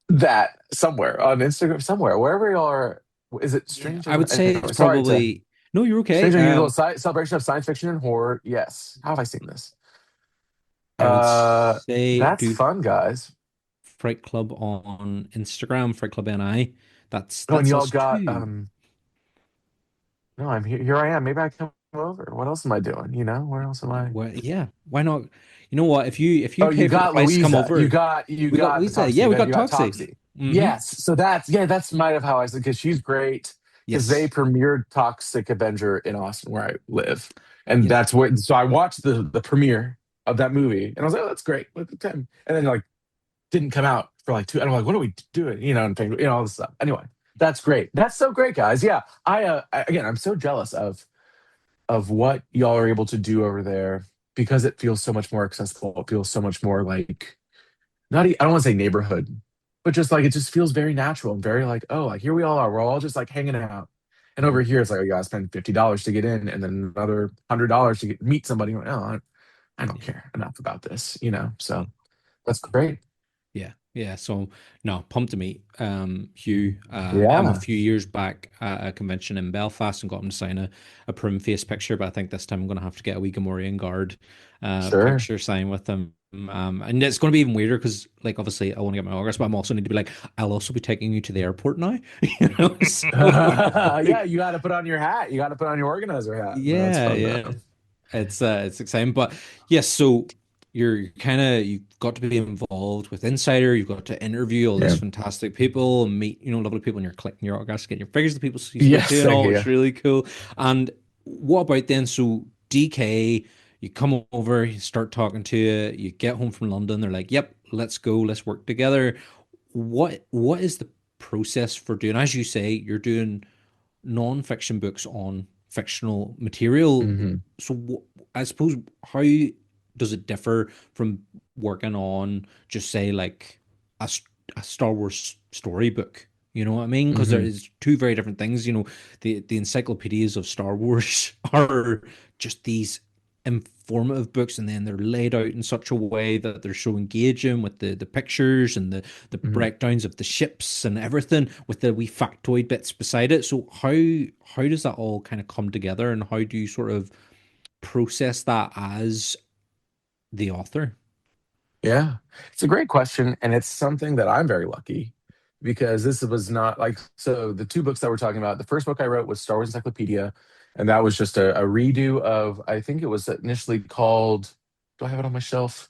that somewhere on Instagram, somewhere, wherever you are. Is it Yeah, strange? I would say it's Anyway, sorry to probably, no, you're okay. strange and unusual celebration of science fiction and horror. Yes. How have I seen this? I would say That's do fun, guys. Fright Club on Instagram, Fright Club NI. That's Oh, and that's y'all us got too. no, I'm here. Here I am. Maybe I come over. What else am I doing? Where else am I? Well, yeah, why not? You know what? If you Oh, you pay for the got price to come Louisa. You over, got you we got got the Lisa. Toxie Yeah, we event. got You got Toxic. Toxie. Mm-hmm. Yes. So that's might have how I said because she's great because they Yes. premiered Toxic Avenger in Austin where I live, and Yes. that's what. So I watched the premiere of that movie, and I was like, oh, that's great. Look at time. And then like didn't come out for like two. And I'm like, what are we doing? And all this stuff. Anyway, that's great. That's so great, guys. Yeah. Again, I'm so jealous of what y'all are able to do over there because it feels so much more accessible. It feels so much more like I don't want to say neighborhood, but just like it just feels very natural and very like, oh, like here we all are. We're all just like hanging out. And over here, it's like, oh, you gotta spend $50 to get in and then another $100 to meet somebody. Oh, I don't Yeah. care enough about this. So that's great. Yeah, yeah. So no, pumped to meet Hugh. Met him a Yeah, few years back at a convention in Belfast and got him to sign a prim face picture. But I think this time I'm gonna have to get a wee Gamorrean guard sure. picture signed with him. And it's gonna be even weirder because, like, obviously I want to get my autographs, but I'm also need to be like, I'll also be taking you to the airport now. So Yeah, you got to put on your hat. You got to put on your organizer hat. No, that's yeah, fun yeah. though. It's exciting, but yes. So you're kind of you've got to be involved with Insider. You've got to interview all these Yeah. fantastic people and meet lovely people, and you're collecting your autographs, getting your figures, the people you spoke to, Yes, and thank all. you. It's really cool. And what about then? So DK, you come over, you start talking to you. You get home from London. They're like, "Yep, let's go. Let's work together." What is the process for doing? As you say, you're doing non-fiction books on fictional material. Hmm. So I suppose how does it differ from working on just say like a, a Star Wars storybook? You know what I mean? Because there Hmm. is two very different things. The encyclopedias of Star Wars are just these informative books, and then they're laid out in such a way that they're so engaging with the pictures and the Hmm. breakdowns of the ships and everything with the wee factoid bits beside it. So how does that all kind of come together, and how do you sort of process that as the author? Yeah, it's a great question, and it's something that I'm very lucky because this was not like so. The two books that we're talking about, the first book I wrote was Star Wars Encyclopedia, and that was just a redo of I think it was initially called. Do I have it on my shelf?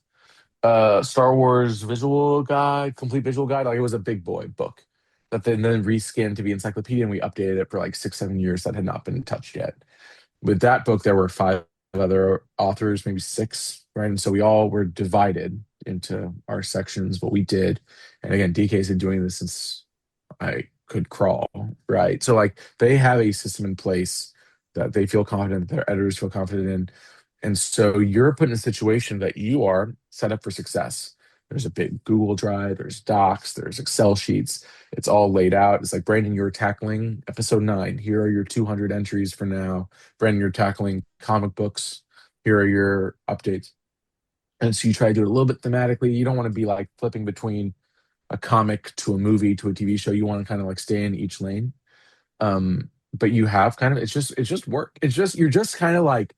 Star Wars Visual Guide, Complete Visual Guide. Like it was a big boy book that then reskinned to be encyclopedia, and we updated it for like 6, 7 years that had not been touched yet. With that book, there were five other authors, maybe six, right? And so we all were divided into our sections, what we did. And again, DK's been doing this since I could crawl, right? So like they have a system in place that they feel confident, their editors feel confident in. And so you're put in a situation that you are set up for success. There's a big Google Drive, there's docs, there's Excel sheets. It's all laid out. It's like, Brandon, you're tackling episode 9. Here are your 200 entries for now. Brandon, you're tackling comic books. Here are your updates. And so you try to do it a little bit thematically. You don't want to be like flipping between a comic to a movie to a TV show. You want to kind of like stay in each lane. But you have kind of it's just work. It's just you're just kind of like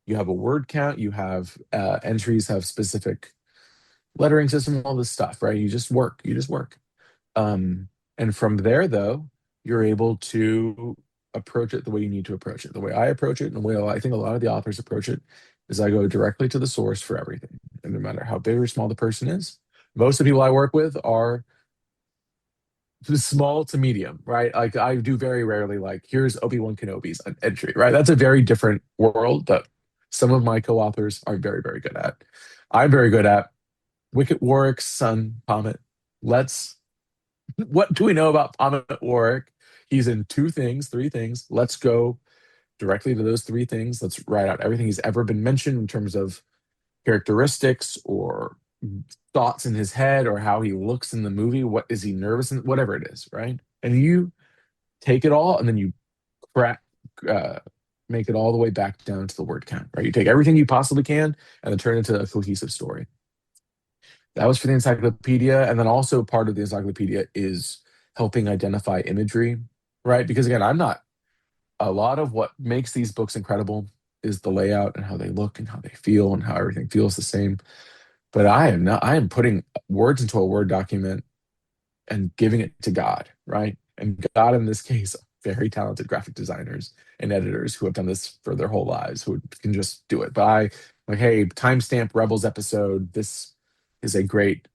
you have a word count, you have entries have specific lettering system, all this stuff, right? You just work. And from there, though, you're able to approach it the way you need to approach it. The way I approach it, and the way I think a lot of the authors approach it, is I go directly to the source for everything. And no matter how big or small the person is, most of the people I work with are small to medium, right? Like I do very rarely like, here's Obi-Wan Kenobi's an entry, right? That's a very different world that some of my co-authors are very, very good at. I'm very good at Wicket Warwick's son, Pommet. Let's what do we know about Pommet Warwick? He's in two things, three things. Let's go directly to those three things. Let's write out everything he's ever been mentioned in terms of characteristics or thoughts in his head or how he looks in the movie. What is he nervous in? Whatever it is, right? And you take it all and then you crack, uh, make it all the way back down to the word count, right? You take everything you possibly can and then turn it into a cohesive story. That was for the encyclopedia. And then also part of the encyclopedia is helping identify imagery, right? Because again, I'm not, a lot of what makes these books incredible is the layout and how they look and how they feel and how everything feels the same. But I am not, I am putting words into a Word document and giving it to God, right? And God, in this case, very talented graphic designers and editors who have done this for their whole lives, who can just do it. But I, like, hey, timestamp Rebels episode. This is a great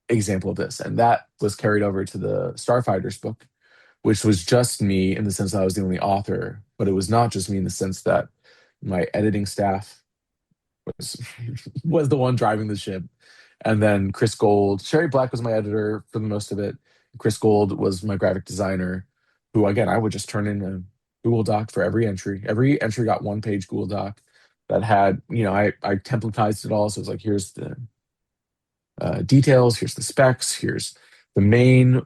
example of this. And that was carried over to the Starfighters book, which was just me in the sense that I was the only author, but it was not just me in the sense that my editing staff was was the one driving the ship. And then Chris Gold, Sherry Black was my editor for the most of it. Chris Gold was my graphic designer, who again I would just turn in a Google Doc for every entry. Every entry got one page Google Doc that had, I templatized it all. So it was like, here's the details, here's the specs, here's the main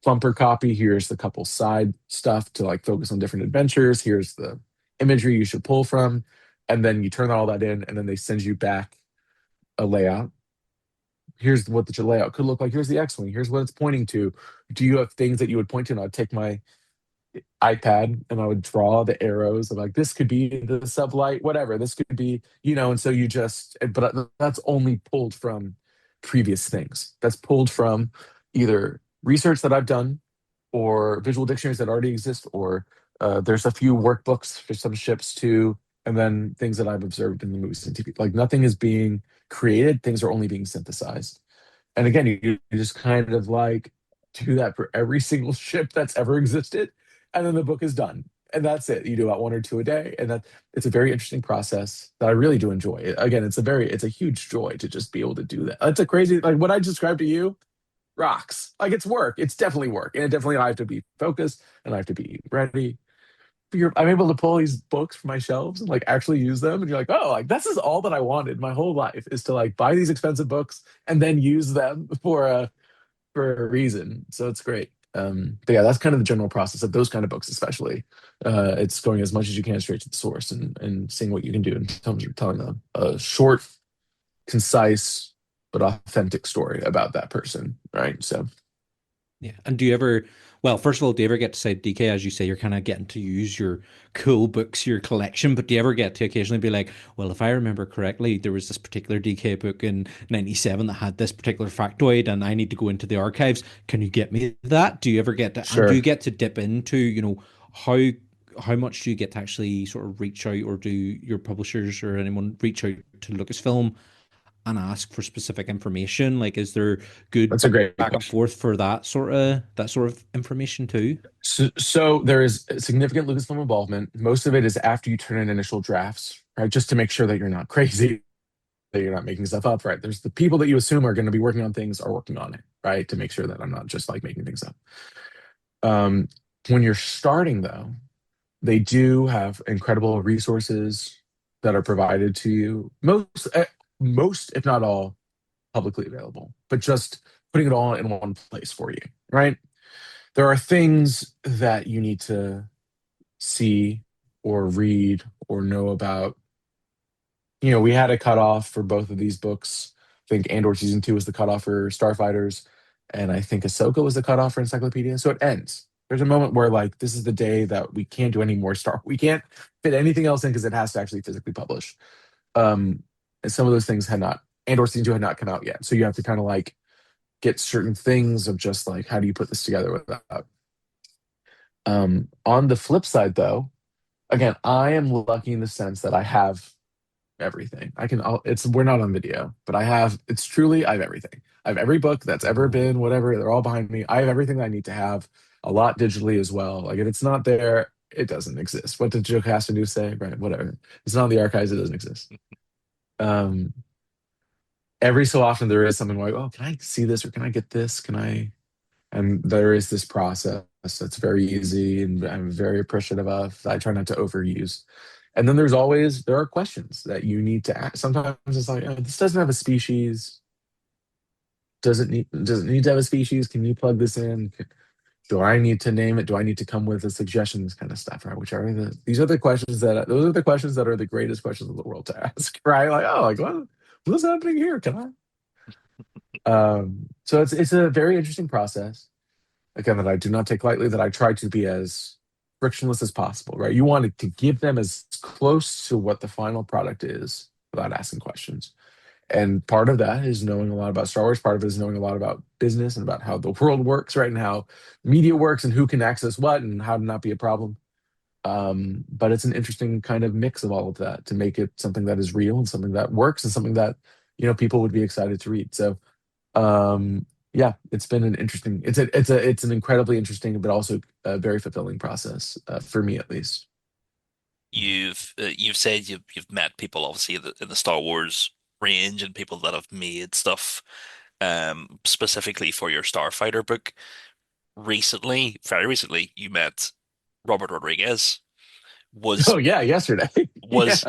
bumper copy, here's the couple side stuff to like focus on different adventures, here's the imagery you should pull from, and then you turn all that in, and then they send you back a layout. Here's what the layout could look like. Here's the X-wing. Here's what it's pointing to. Do you have things that you would point to? And I'd take my iPad and I would draw the arrows of like, this could be the sublight, whatever. This could be, and so you just, but that's only pulled from previous things. That's pulled from either research that I've done or visual dictionaries that already exist, or there's a few workbooks for some ships too. and then things that I've observed in the movies and TV. Like nothing is being created; things are only being synthesized. And again, you just kind of like do that for every single ship that's ever existed, and then the book is done, and that's it. You do about one or two a day, and that it's a very interesting process that I really do enjoy. Again, it's a huge joy to just be able to do that. It's a crazy like what I described to you rocks. Like it's work. It's definitely work, and it definitely I have to be focused and I have to be ready. I'm able to pull these books from my shelves and like actually use them, and you're like, oh, like this is all that I wanted my whole life is to like buy these expensive books and then use them for a reason. So it's great. But yeah, that's kind of the general process of those kind of books, especially. It's going as much as you can straight to the source and seeing what you can do in terms of telling a short, concise, but authentic story about that person, right? So Yeah. And do you ever, well, first of all, do you ever get to say, DK, as you say, you're kind of getting to use your cool books, your collection, but do you ever get to occasionally be like, well, if I remember correctly, there was this particular DK book in 97 that had this particular factoid and I need to go into the archives. Can you get me that? Do you ever get to, and do you sure. get to dip into, how how much do you get to actually sort of reach out, or do your publishers or anyone reach out to Lucasfilm and ask for specific information? Like, is there good That's a great back and question. forth for that sort of information too? So there is significant Lucasfilm involvement. Most of it is after you turn in initial drafts, right? Just to make sure that you're not crazy, that you're not making stuff up, right? There's the people that you assume are going to be working on things are working on it, right? To make sure that I'm not just like making things up. Um, when you're starting though, they do have incredible resources that are provided to you. Most, if not all, publicly available, but just putting it all in one place for you, right? There are things that you need to see or read or know about. We had a cutoff for both of these books. I think Andor season 2 was the cutoff for Starfighters, and I think Ahsoka was the cutoff for Encyclopedia. So it ends. There's a moment where like this is the day that we can't do any more Star. We can't fit anything else in because it has to actually physically publish. Um, and some of those things had not. Andor season 2 had not come out yet, so you have to kind of like get certain things of just like how do you put this together without. On the flip side, though, again, I am lucky in the sense that I have everything. It's we're not on video, but it's truly I have everything. I have every book that's ever been, whatever. They're all behind me. I have everything I need to have, a lot digitally as well. Like if it's not there, it doesn't exist. What did Joe Castaneda say? Right, whatever. It's not in the archives, it doesn't exist. Um, every so often there is something like, oh, can I see this or can I get this? Can I? And there is this process that's very easy and I'm very appreciative of. I try not to overuse. And then there are questions that you need to ask. Sometimes it's like, oh, this doesn't have a species. Does it need to have a species? Can you plug this in? Do I need to name it? Do I need to come with a suggestion? This kind of stuff, right? These are the questions those are the questions that are the greatest questions in the world to ask, right? Like, oh, like what's happening here? Can I? So it's a very interesting process. Again, that I do not take lightly, that I try to be as frictionless as possible, right? You want to give them as close to what the final product is without asking questions. And part of that is knowing a lot about Star Wars. Part of it is knowing a lot about business and about how the world works, right? And how media works and who can access what and how to not be a problem. But it's an interesting kind of mix of all of that to make it something that is real and something that works and something that, people would be excited to read. So yeah, it's been an interesting. It's an incredibly interesting, but also a very fulfilling process for me at least. You've said you've met people obviously in the Star Wars range and people that have made stuff specifically for your Starfighter book. Recently, very recently, you met Robert Rodriguez. Oh Was yeah, yesterday. Yeah, was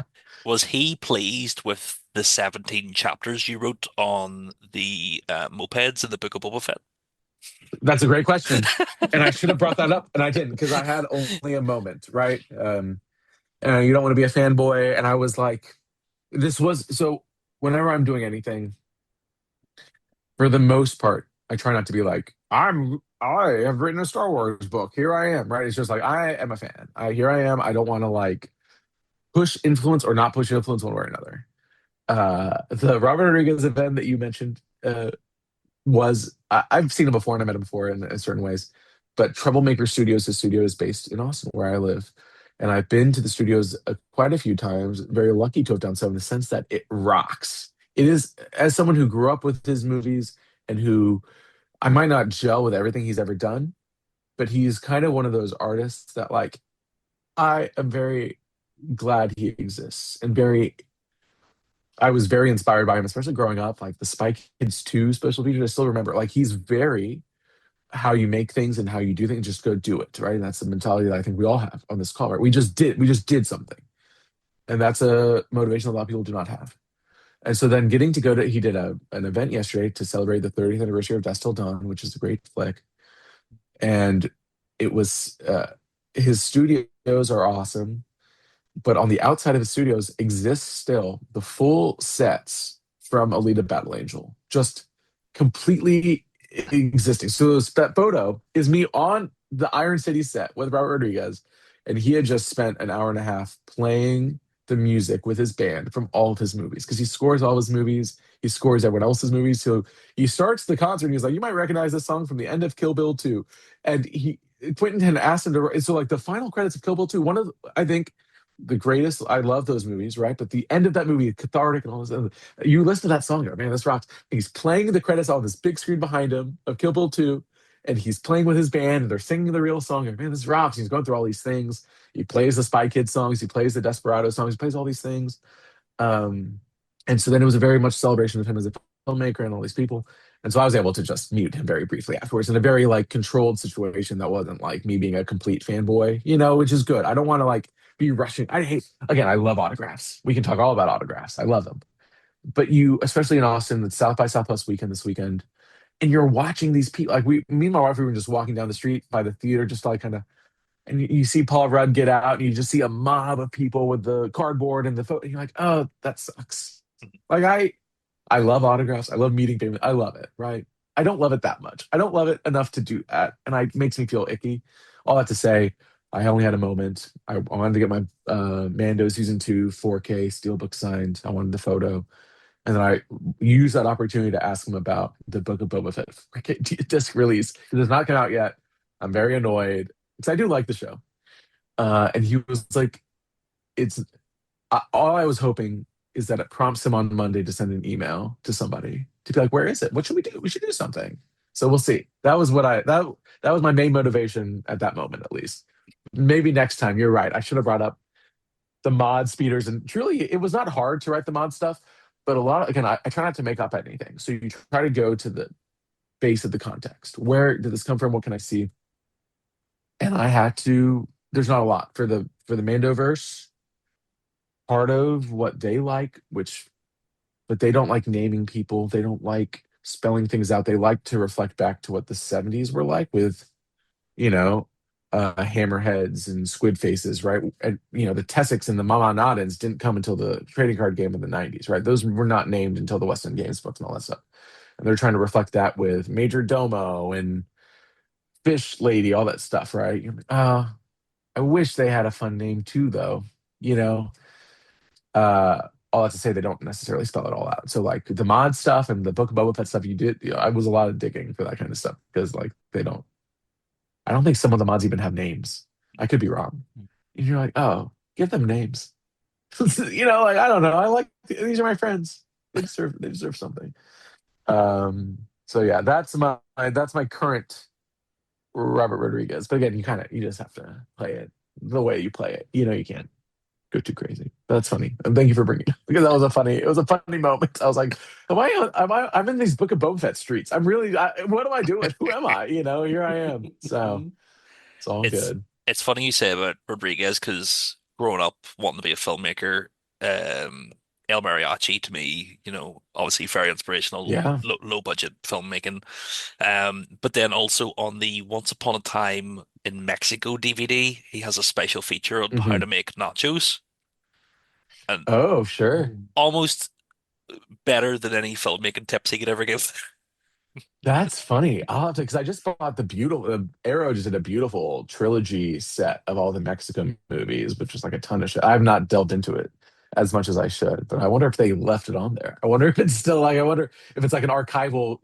was he pleased with the 17 chapters you wrote on the mopeds in the Book of Boba Fett? that's a great question, and I should have brought that up, and I didn't because I had only a moment, right? You don't want to be a fanboy, and I was like, this was so. Whenever I'm doing anything, for the most part, I try not to be like, I have written a Star Wars book. Here I am, right? It's just like I am a fan. Here I am. I don't want to like push influence or not push influence one way or another. The Robert Rodriguez event that you mentioned I've seen him before and I met him before in certain ways, but Troublemaker Studios, his studio is based in Austin, where I live, And I've been to the studios quite a few times. Very lucky to have done so in the sense that it rocks. It is, as someone who grew up with his movies and who I might not gel with everything he's ever done, but he's kind of one of those artists that like I am very glad he exists and very I was very inspired by him, especially growing up. Like the Spy Kids 2 special features, I still remember. Like he's very how you make things and how you do things, just go do it, right? And that's the mentality that I think we all have on this call, right? We just did something. And that's a motivation a lot of people do not have. And so then getting to go to, he did an event yesterday to celebrate the 30th anniversary of Dusk Till Dawn, which is a great flick. And it was, his studios are awesome, but on the outside of his studios exists still the full sets from Alita Battle Angel, just completely existing. So that photo is me on the Iron City set with Robert Rodriguez, and he had just spent an hour and a half playing the music with his band from all of his movies because he scores all his movies. He scores everyone else's movies. So he starts the concert and he's like, "You might recognize this song from the end of Kill Bill 2." And Quentin had asked him to. So like the final credits of Kill Bill 2, one of I think the greatest. I love those movies, right? But the end of that movie, cathartic and all this. You listen to that song, you're like, man, this rocks. And he's playing the credits on this big screen behind him of Kill Bill 2, and he's playing with his band, and they're singing the real song. You're like, man, this rocks. He's going through all these things. He plays the Spy Kids songs. He plays the Desperado songs. He plays all these things. Um, and so then it was a very much celebration of him as a filmmaker and all these people. And so I was able to just mute him very briefly afterwards in a very like controlled situation that wasn't like me being a complete fanboy, which is good. I don't want to like be rushing. I hate, again, I love autographs. We can talk all about autographs. I love them. But you, especially in Austin, it's South by Southwest weekend this weekend, and you're watching these people. Like me and my wife, we were just walking down the street by the theater, just like kind of, and you see Paul Rudd get out, and you just see a mob of people with the cardboard and the photo. And you're like, oh, that sucks. Like I love autographs. I love meeting people. I love it, right? I don't love it that much. I don't love it enough to do that. And it makes me feel icky. All that to say, I only had a moment. I wanted to get my Mando Season 2 4K Steelbook signed. I wanted the photo. And then I used that opportunity to ask him about the Book of Boba Fett disc release. It has not come out yet. I'm very annoyed because I do like the show. And he was like, it's all I was hoping is that it prompts him on Monday to send an email to somebody to be like, where is it? What should we do? We should do something. So we'll see. That was that was my main motivation at that moment, at least. Maybe next time, you're right. I should have brought up the mod speeders. And truly, it was not hard to write the mod stuff, but a lot of, again, I try not to make up anything. So you try to go to the base of the context. Where did this come from? What can I see? And I had to, there's not a lot for the Mandoverse. Part of what they like, but they don't like naming people. They don't like spelling things out. They like to reflect back to what the 70s were like with, you know, hammerheads and squid faces, right? And, the Tessics and the Mama Noddins didn't come until the trading card game of the 90s, right? Those were not named until the West End Games books and all that stuff. And they're trying to reflect that with Major Domo and Fish Lady, all that stuff, right? You're like, I wish they had a fun name too, though. You know, all that to say, they don't necessarily spell it all out. So like the mod stuff and the Book of Boba Fett stuff you did, I was a lot of digging for that kind of stuff because like they don't. I don't think some of the mods even have names. I could be wrong. And you're like, oh, give them names. Like I don't know. I like these are my friends. They deserve something. So yeah, that's my current Robert Rodriguez. But again, you just have to play it the way you play it. You can't go too crazy. But that's funny. And thank you for bringing it because it was a funny moment. I was like, I'm in these Book of Boba Fett streets. What am I doing? Who am I? Here I am. So it's all It's good. it's funny you say about Rodriguez because growing up wanting to be a filmmaker, um, El Mariachi to me, obviously very inspirational, Yeah. low budget filmmaking. But then also on the Once Upon a Time in Mexico DVD, he has a special feature on how to Hmm. make nachos, and Oh, sure. almost better than any filmmaking tips he could ever give. That's funny. I'll have to because I just bought Arrow just did a beautiful trilogy set of all the Mexican movies, which is like a ton of shit. I've not delved into it as much as I should, but I wonder if they left it on there. I wonder if it's still like I wonder if it's like an archival,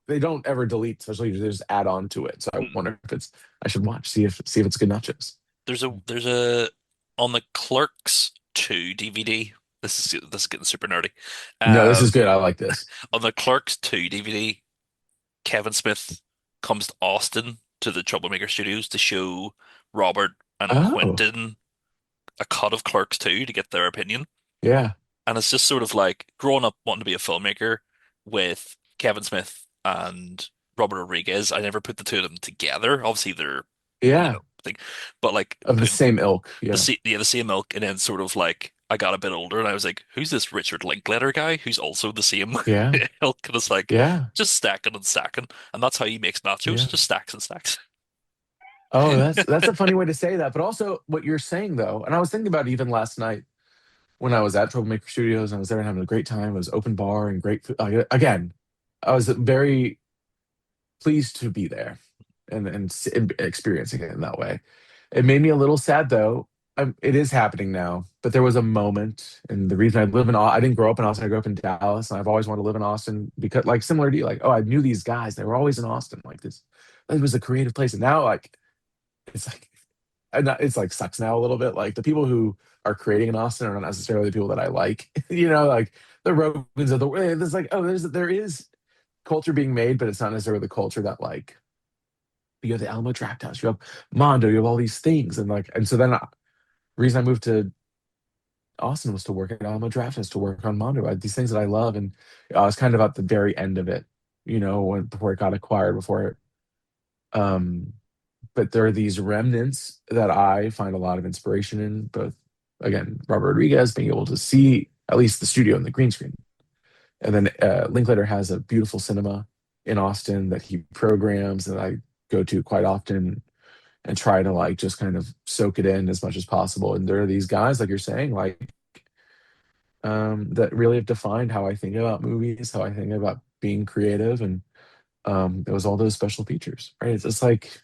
they don't ever delete, especially if they just add on to it. So I wonder if I should watch, see if it's good nachos. there's a on the Clerks 2 DVD. This is getting super nerdy. No, this is Um, good. I like this. on the Clerks 2 DVD, Kevin Smith comes to Austin to the Troublemaker Studios to show Robert and Oh, Quentin a cut of Clerks 2 to get their opinion. yeah, And it's just sort of like growing up wanting to be a filmmaker with Kevin Smith and Robert Rodriguez. I never put the two of them together. Obviously, they're, yeah, thing, but like of the putting same ilk. Yeah, the same milk, and then sort of like I got a bit older, and I was like, who's this Richard Linklater guy who's also the same yeah, ilk? And it's like yeah, just stacking and stacking, and that's how he makes nachos, yeah. just stacks and stacks. Oh, that's a funny way to say that. But also what you're saying though, and I was thinking about it even last night when I was at Troublemaker Studios and I was there and having a great time. It was open bar and great food. Again, I was very pleased to be there and experiencing it in that way. It made me a little sad though. It is happening now, but there was a moment, and the reason I live in I didn't grow up in Austin. I grew up in Dallas, and I've always wanted to live in Austin because, like, similar to you, like, oh, I knew these guys. They were always in Austin. Like this, it was a creative place, and now like it's like it's like sucks now a little bit. Like the people who are creating in Austin are not necessarily the people that I like. Like the Rogans of the world. There's like, oh, there is culture being made, but it's not necessarily the culture that like you have the Alamo Draft House, you have Mondo, you have all these things, and like, and so then the reason I moved to Austin was to work at Alamo Draft House, to work on Mondo. I had these things that I love, and I was kind of at the very end of it, when before it got acquired, before it, um, but there are these remnants that I find a lot of inspiration in, both again, Robert Rodriguez being able to see at least the studio and the green screen. And then Linklater has a beautiful cinema in Austin that he programs that I go to quite often and try to like just kind of soak it in as much as possible. And there are these guys, like you're saying, like that really have defined how I think about movies, how I think about being creative, and it was all those special features, right? It's just like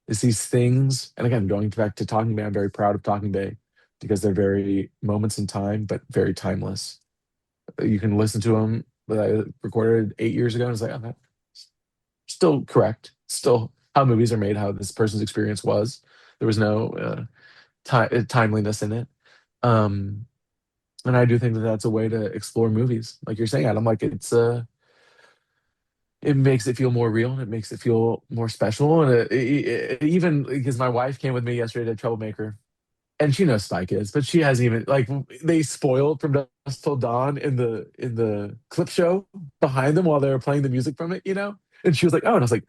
it's these things. And again, going back to Talking Bay, I'm very proud of Talking Bay because they're very moments in time, but very timeless. You can listen to them that I recorded 8 years ago, and it's like, oh, that's still correct. Still how movies are made, how this person's experience was. There was no timeliness in it. Um, and I do think that that's a way to explore movies, like you're saying, Adam. Like it makes it feel more real, and it makes it feel more special. And even because my wife came with me yesterday to Troublemaker, and she knows Spy Kids, but she hasn't even like they spoiled from Dusk Till Dawn in the clip show behind them while they were playing the music from it. And she was like, "Oh," and I was like,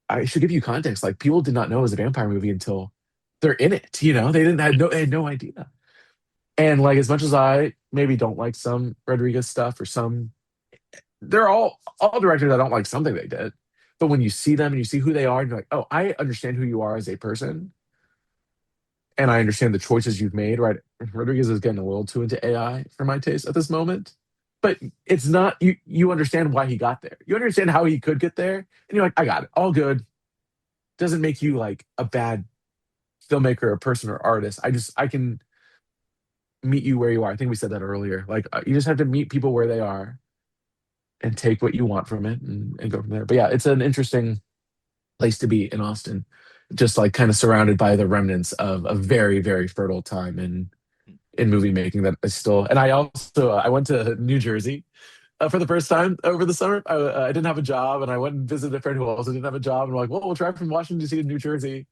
"I should give you context. Like people did not know it was a vampire movie until they're in it. They had no idea." And like as much as I maybe don't like some Rodriguez stuff or some, they're all directors I don't like something they did. But when you see them and you see who they are, and you're like, "Oh, I understand who you are as a person." And I understand the choices you've made, right? Rodriguez is getting a little too into AI for my taste at this moment. But it's not you understand why he got there. You understand how he could get there. And you're like, I got it. All good. Doesn't make you like a bad filmmaker or person or artist. I can meet you where you are. I think we said that earlier. Like you just have to meet people where they are and take what you want from it and go from there. But yeah, it's an interesting place to be in Austin, just like kind of surrounded by the remnants of a very, very fertile time in movie making that is still. And I also I went to New Jersey for the first time over the summer. I didn't have a job, and I went and visited a friend who also didn't have a job. And we're like, well, we'll drive from Washington D.C. to New Jersey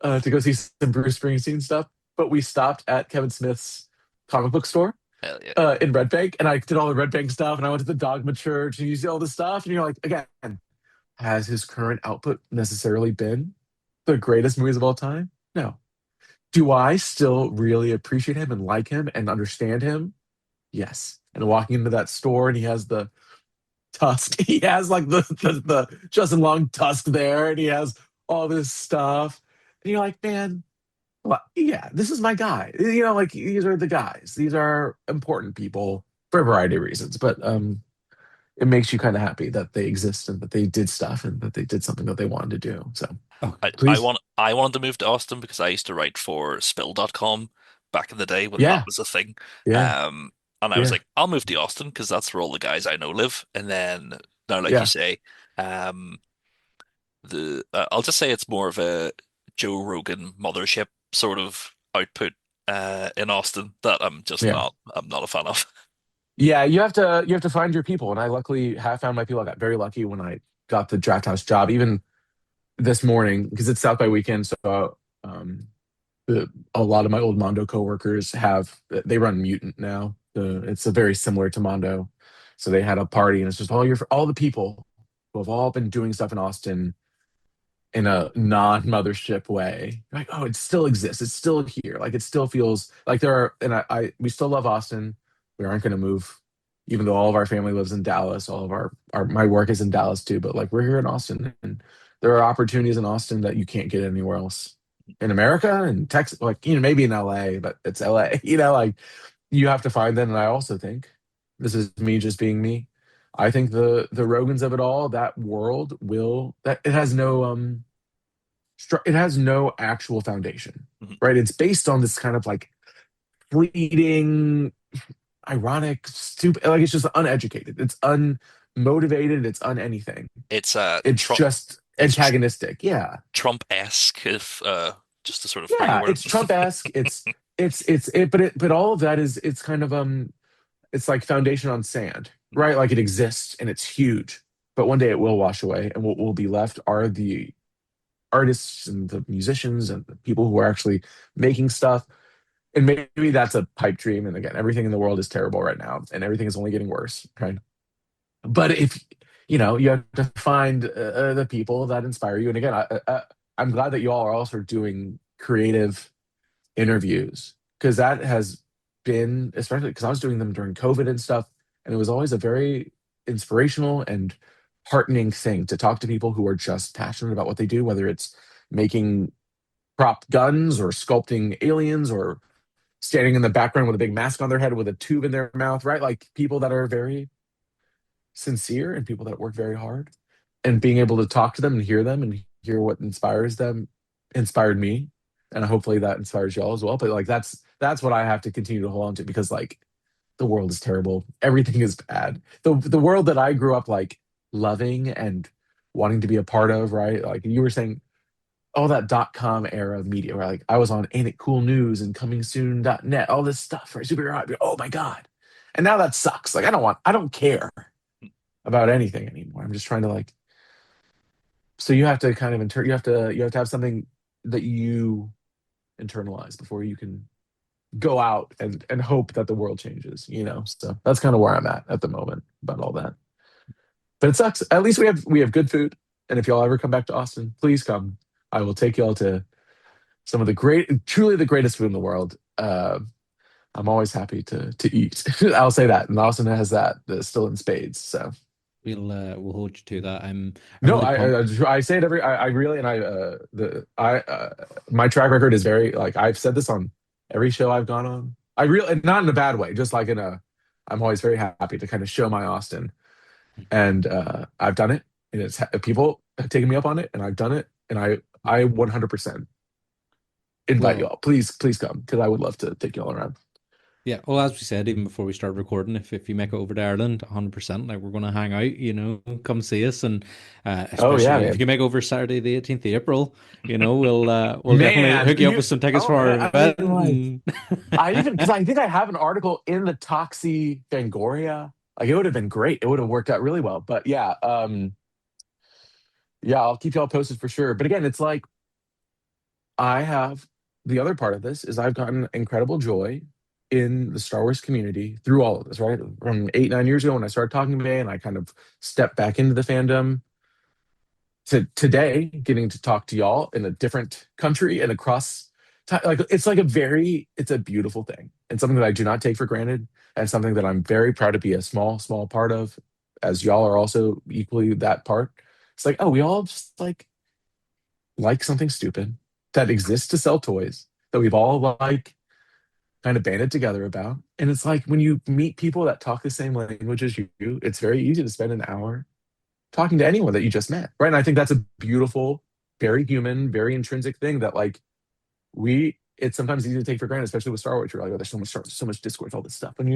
to go see some Bruce Springsteen stuff. But we stopped at Kevin Smith's comic book store Hell yeah. in Red Bank, and I did all the Red Bank stuff. And I went to the Dogma Church, and you see all this stuff, and you're like, again, has his current output necessarily been the greatest movies of all time? No. Do I still really appreciate him and like him and understand him? Yes. And walking into that store and he has the tusk, he has like the Justin Long tusk there, and he has all this stuff. And you're like, man, well, yeah, this is my guy. Like these are the guys. These are important people for a variety of reasons. But it makes you kind of happy that they exist and that they did stuff and that they did something that they wanted to do. So Oh, please, I wanted to move to Austin because I used to write for Spill.com back in the day when that yeah, was a thing. yeah, Um, and I was yeah, like, I'll move to Austin because that's where all the guys I know live. And then now, like you yeah. say, um, the I'll just say it's more of a Joe Rogan mothership sort of output in Austin that Yeah. I'm not a fan of. Yeah, you have to find your people, and I luckily have found my people. I got very lucky when I got the draft house job, even this morning because it's South by weekend. So a lot of my old Mondo coworkers they run Mutant now. It's a very similar to Mondo, so they had a party, and it's just all the people who have all been doing stuff in Austin in a non-mothership way. Like, oh, it still exists. It's still here. Like it still feels like there are, and we still love Austin. We aren't going to move, even though all of our family lives in Dallas. All of my work is in Dallas too. But like we're here in Austin, and there are opportunities in Austin that you can't get anywhere else in America and Texas. Like maybe in LA, but it's LA. Like you have to find them. And I also think this is me just being me. I think the Rogans of it all, that world will that it has no it has no actual foundation, Mhm. right? It's based on this kind of like fleeting, ironic, stupid, like it's just uneducated. It's unmotivated. It's unanything. It's It's just it's tr antagonistic. Yeah. Trump-esque, if just to sort of Yeah. reword It's it. Trump-esque. But all of that is it's kind of it's like foundation on sand, right? Like it exists and it's huge. But one day it will wash away, and what will be left are the artists and the musicians and the people who are actually making stuff. And maybe that's a pipe dream. And again, everything in the world is terrible right now, and everything is only getting worse. Right. But if you have to find the people that inspire you. And again, I'm glad that you all are also doing creative interviews because that has been, especially because I was doing them during COVID and stuff, and it was always a very inspirational and heartening thing to talk to people who are just passionate about what they do, whether it's making prop guns or sculpting aliens or standing in the background with a big mask on their head with a tube in their mouth, right? Like people that are very sincere and people that work very hard, and being able to talk to them and hear what inspires them inspired me, and hopefully that inspires y'all as well. But like that's what I have to continue to hold on to because like the world is terrible, everything is bad. The world that I grew up like loving and wanting to be a part of, right? Like you were saying, all that .com era of media where like I was on Ain't It Cool News and Coming Soon.net, all this stuff for superhero hobby. Oh my God. And now that sucks. Like I don't care about anything anymore. I'm just trying to like, so you have to kind of you have to have something that you internalize before you can go out and hope that the world changes. So that's kind of where I'm at the moment about all that. But it sucks. At least we have good food. And if y'all ever come back to Austin, please come. I will take y'all to some of truly the greatest food in the world. I'm always happy to eat. I'll say that, and Austin has that still in spades. So We'll hold you to that. I'm no, really pumped. I say it I really and I my track record is very like I've said this on every show I've gone on. I really not in a bad way, just like in a I'm always very happy to kind of show my Austin, and I've done it, and people have taken me up on it, and I've done it, and I 100% invite Well, y'all. Please come because I would love to take y'all around. yeah, well, as we said, even before we start recording, if you make it over to Ireland, 100%, like we're gonna hang out, come see us, and Oh yeah, especially if you man. can make over Saturday the 18th of April, we'll definitely Man, hook you up with some tickets for our I event. mean, like, I even because I think I have an article in the Toxie Fangoria. Like, it would have been great. It would have worked out really well. But yeah, yeah, I'll keep y'all posted for sure. But again, it's like I have the other part of this is I've gotten incredible joy in the Star Wars community through all of this, right? From 8, 9 years ago when I started talking to Bay and I kind of stepped back into the fandom to today getting to talk to y'all in a different country and across like it's a beautiful thing and something that I do not take for granted and something that I'm very proud to be a small part of, as y'all are also equally that part. It's like, oh, we all just like something stupid that exists to sell toys that we've all like kind of banded together about. And it's like when you meet people that talk the same language as you, it's very easy to spend an hour talking to anyone that you just met, right? And I think that's a beautiful, very human, very intrinsic thing that like it's sometimes easy to take for granted, especially with Star Wars. You're like, oh, there's so much discourse, all this stuff, and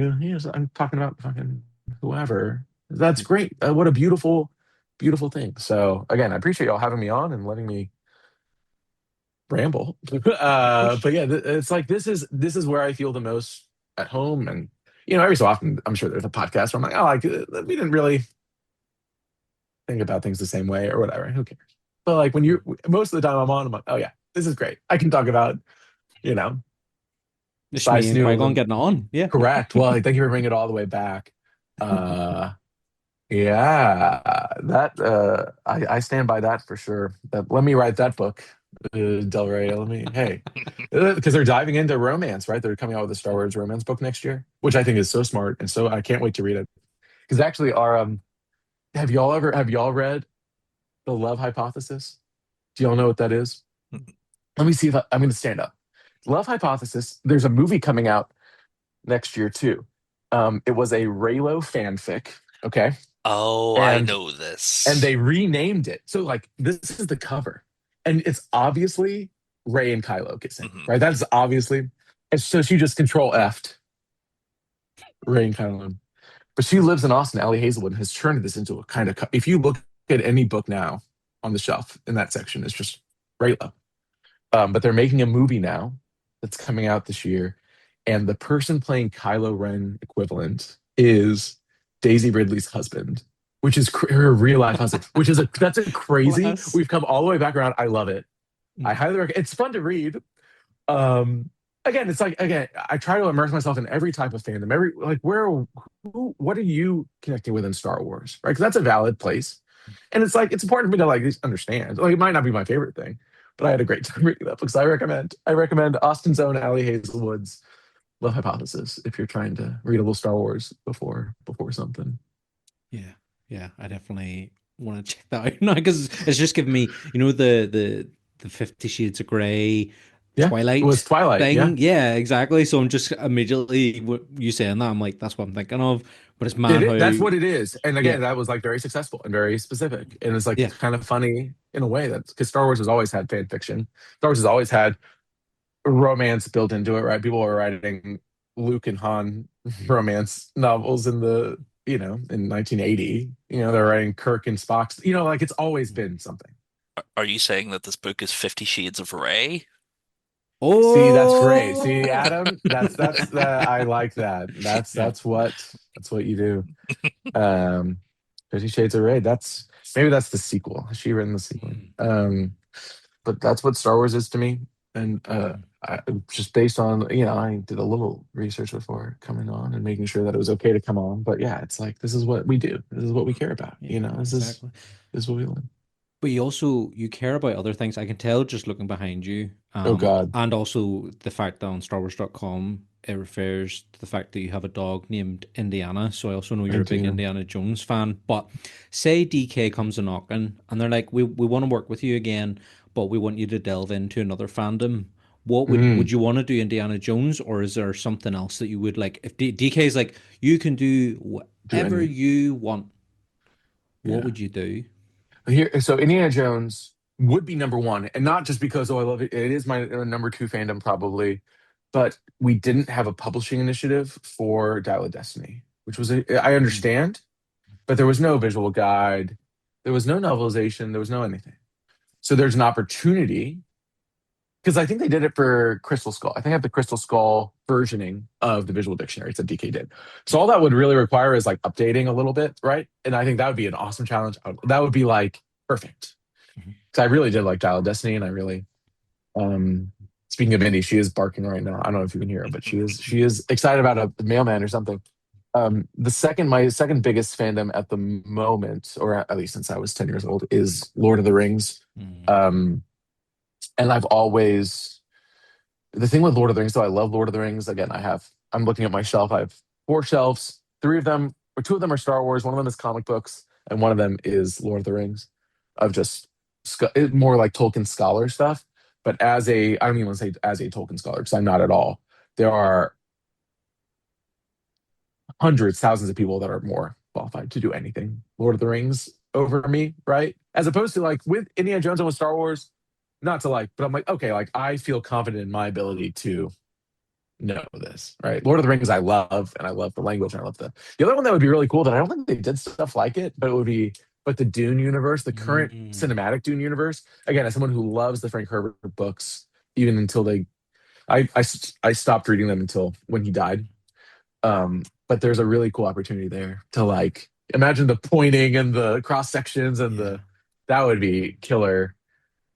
I'm talking about fucking whoever. That's great. What a beautiful, beautiful thing. So again, I appreciate y'all having me on and letting me ramble. Of course. But yeah, it's like this is where I feel the most at home, and every so often I'm sure there's a podcast where I'm like, oh, like we didn't really think about things the same way or whatever. Who cares? But like when you most of the time I'm on, I'm like, oh yeah, this is great. I can talk about you know Just me Spice and Noodles Qui-Gon and getting on. Yeah. correct. Well, thank you for bringing it all the way back. Uh, yeah, that I stand by that for sure. Let me write that book, Del Rey. Let me hey, because they're diving into romance, right? They're coming out with a Star Wars romance book next year, which I think is so smart, and so I can't wait to read it. Because actually, our have y'all read The Love Hypothesis? Do y'all know what that is? Let me see if I'm going to stand up. Love Hypothesis. There's a movie coming out next year too. It was a Raylo fanfic, okay, Oh, I and know and this. they renamed it. So like this is the cover, and it's obviously Ray and Kylo kissing, Hmm. right? That's obviously. And so she just control F'd Ray and Kylo, but she lives in Austin. Allie Hazelwood has turned this into a kind of. If you look at any book now on the shelf in that section, it's just Raylo. But they're making a movie now that's coming out this year, and the person playing Kylo Ren equivalent is Daisy Ridley's husband, which is her real life husband. Which is that's a crazy. Class. We've come all the way back around. I love it. I Mm. highly recommend. It's fun to read. Um, again, it's like again, I try to immerse myself in every type of fandom. Every like what are you connecting with in Star Wars, right? Because that's a valid place, and it's like it's important for me to like at least understand. Like it might not be my favorite thing, but I had a great time reading that book. So I recommend Austin's own Allie Hazelwood's Love Hypothesis if you're trying to read a little Star Wars before something. Yeah, yeah, I definitely want to check that out now because it's just giving me, the 50 Shades of Grey Yeah, it was Twilight Twilight. Yeah, thing. Yeah, exactly. So I'm just immediately you saying that I'm like, that's what I'm thinking of. But it's mad how, that's what it is. And yeah, again, that was like very successful and very specific. And it's like yeah, kind of funny in a way that because Star Wars has always had fan fiction. Star Wars has always had romance built into it, right? People were writing Luke and Han romance novels in 1980. They're writing Kirk and Spock's. Like it's always been something. Are you saying that this book is 50 Shades of Ray? See, that's great. See, oh, Adam, that's that. I like that. That's yeah, that's what you do. Um, 50 Shades of Grey. Maybe that's the sequel. Has she written the sequel? Mm, But that's what Star Wars is to me. And mm, just based on, I did a little research before coming on and making sure that it was okay to come on. But yeah, it's like this is what we do. This is what we care about. yeah, This exactly. is what we live. But you care about other things. I can tell just looking behind you. Oh God. And also the fact that on StarWars.com it refers to the fact that you have a dog named Indiana. So I also know I you're a big do. Indiana Jones fan. But say DK comes a knocking and they're like, we want to work with you again, but we want you to delve into another fandom. What would Mm, you want to do Indiana Jones, or is there something else that you would like? If DK is like, you can do do whatever any. you want, what Yeah. would you do? Here, so Indiana Jones would be number one, and not just because I love it. It is my number two fandom probably, but we didn't have a publishing initiative for Dial of Destiny, which was I Mm, understand, but there was no visual guide, there was no novelization, there was no anything. So there's an opportunity because I think they did it for Crystal Skull. I think I have the Crystal Skull versioning of the visual dictionary. It's a DK did. So all that would really require is like updating a little bit, right? And I think that would be an awesome challenge. That would be like perfect. mhm. Because I really did like Dial of Destiny, and I really um speaking of Indy, she is barking right now. I don't know if you can hear her, but she is excited about a mailman or something. My second biggest fandom at the moment, or at least since I was 10 years old, is Lord of the Rings. Mm. Um, and I've always the thing with Lord of the Rings, though, I love Lord of the Rings. Again, I'm looking at my shelf. I have four shelves. Three of them, or two of them are Star Wars. One of them is comic books, and one of them is Lord of the Rings. Of just more like Tolkien scholar stuff. But I don't even want to say as a Tolkien scholar because I'm not at all. There are hundreds, thousands of people that are more qualified to do anything Lord of the Rings over me, right? As opposed to like with Indiana Jones and with Star Wars, not to like, but I'm like, okay, like I feel confident in my ability to know this, right? Lord of the Rings, I love the language, and I love the other one that would be really cool that I don't think they did stuff like it, but it would be but the Dune universe, the current Mm, cinematic Dune universe, again, as someone who loves the Frank Herbert books, even until I stopped reading them until when he died. But there's a really cool opportunity there to like imagine the pointing and the cross sections and yeah. the that would be killer.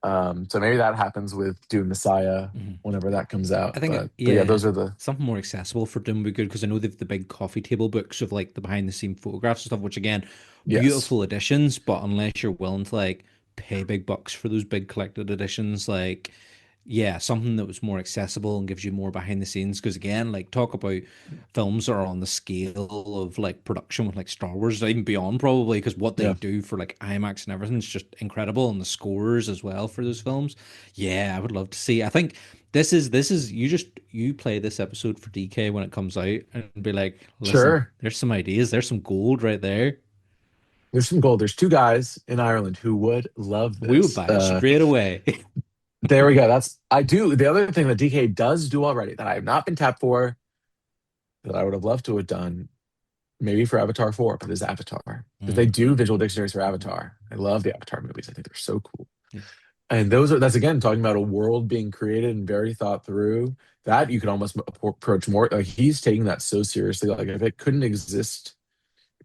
So maybe that happens with Dune Messiah Mhm. whenever that comes I out. think, But yeah, yeah, those are the something more accessible for Doom would be good because I know they've the big coffee table books of like the behind the scene photographs and stuff, which again, yes. beautiful editions, but unless you're willing to like pay big bucks for those big collected editions, like yeah, something that was more accessible and gives you more behind the scenes. Because again, like talk about films that are on the scale of like production with like Star Wars, even beyond probably, because what they Yeah. do for like IMAX and everything is just incredible, and the scores as well for those films. Yeah, I would love to see. I think this is you play this episode for DK when it comes out and be like, listen, Sure. there's some ideas, there's some gold right there. There's some gold. There's two guys in Ireland who would love We would this. buy it straight away. There we go. That's I do. The other thing that DK does do already that I have not been tapped for that I would have loved to have done, maybe for Avatar 4, but is Avatar. Because they do Mm. visual dictionaries for Avatar. I love the Avatar movies. I think they're so cool. Yeah. And that's again talking about a world being created and very thought through. That you could almost approach more like he's taking that so seriously. Like if it couldn't exist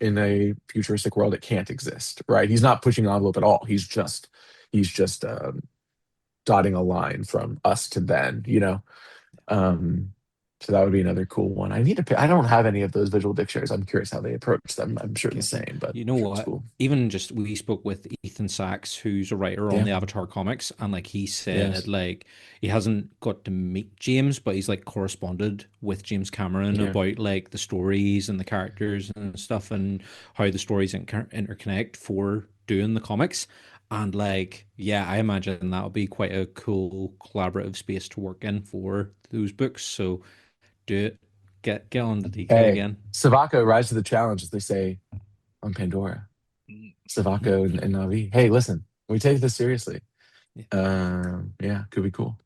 in a futuristic world, it can't exist, right? He's not pushing the envelope at all. He's just dotting a line from us to then. Um, so that would be another cool one. I need to. I don't have any of those visual dictionaries. I'm curious how they approach them. I'm sure the Get them. same, but You I'm know sure it's what? cool. Even just we spoke with Ethan Sachs, who's a writer on Yeah, the Avatar comics, and like he said, yes, like he hasn't got to meet James, but he's like corresponded with James Cameron yeah. about like the stories and the characters and stuff and how the stories interconnect for doing the comics. And like, yeah, I imagine that would be quite a cool collaborative space to work in for those books. So do it. Get on the DK Hey, again. Savako, rise to the challenge, as they say on Pandora. Mm. Savako and Navi. Hey, listen, we take this seriously. Yeah. Yeah, could be cool.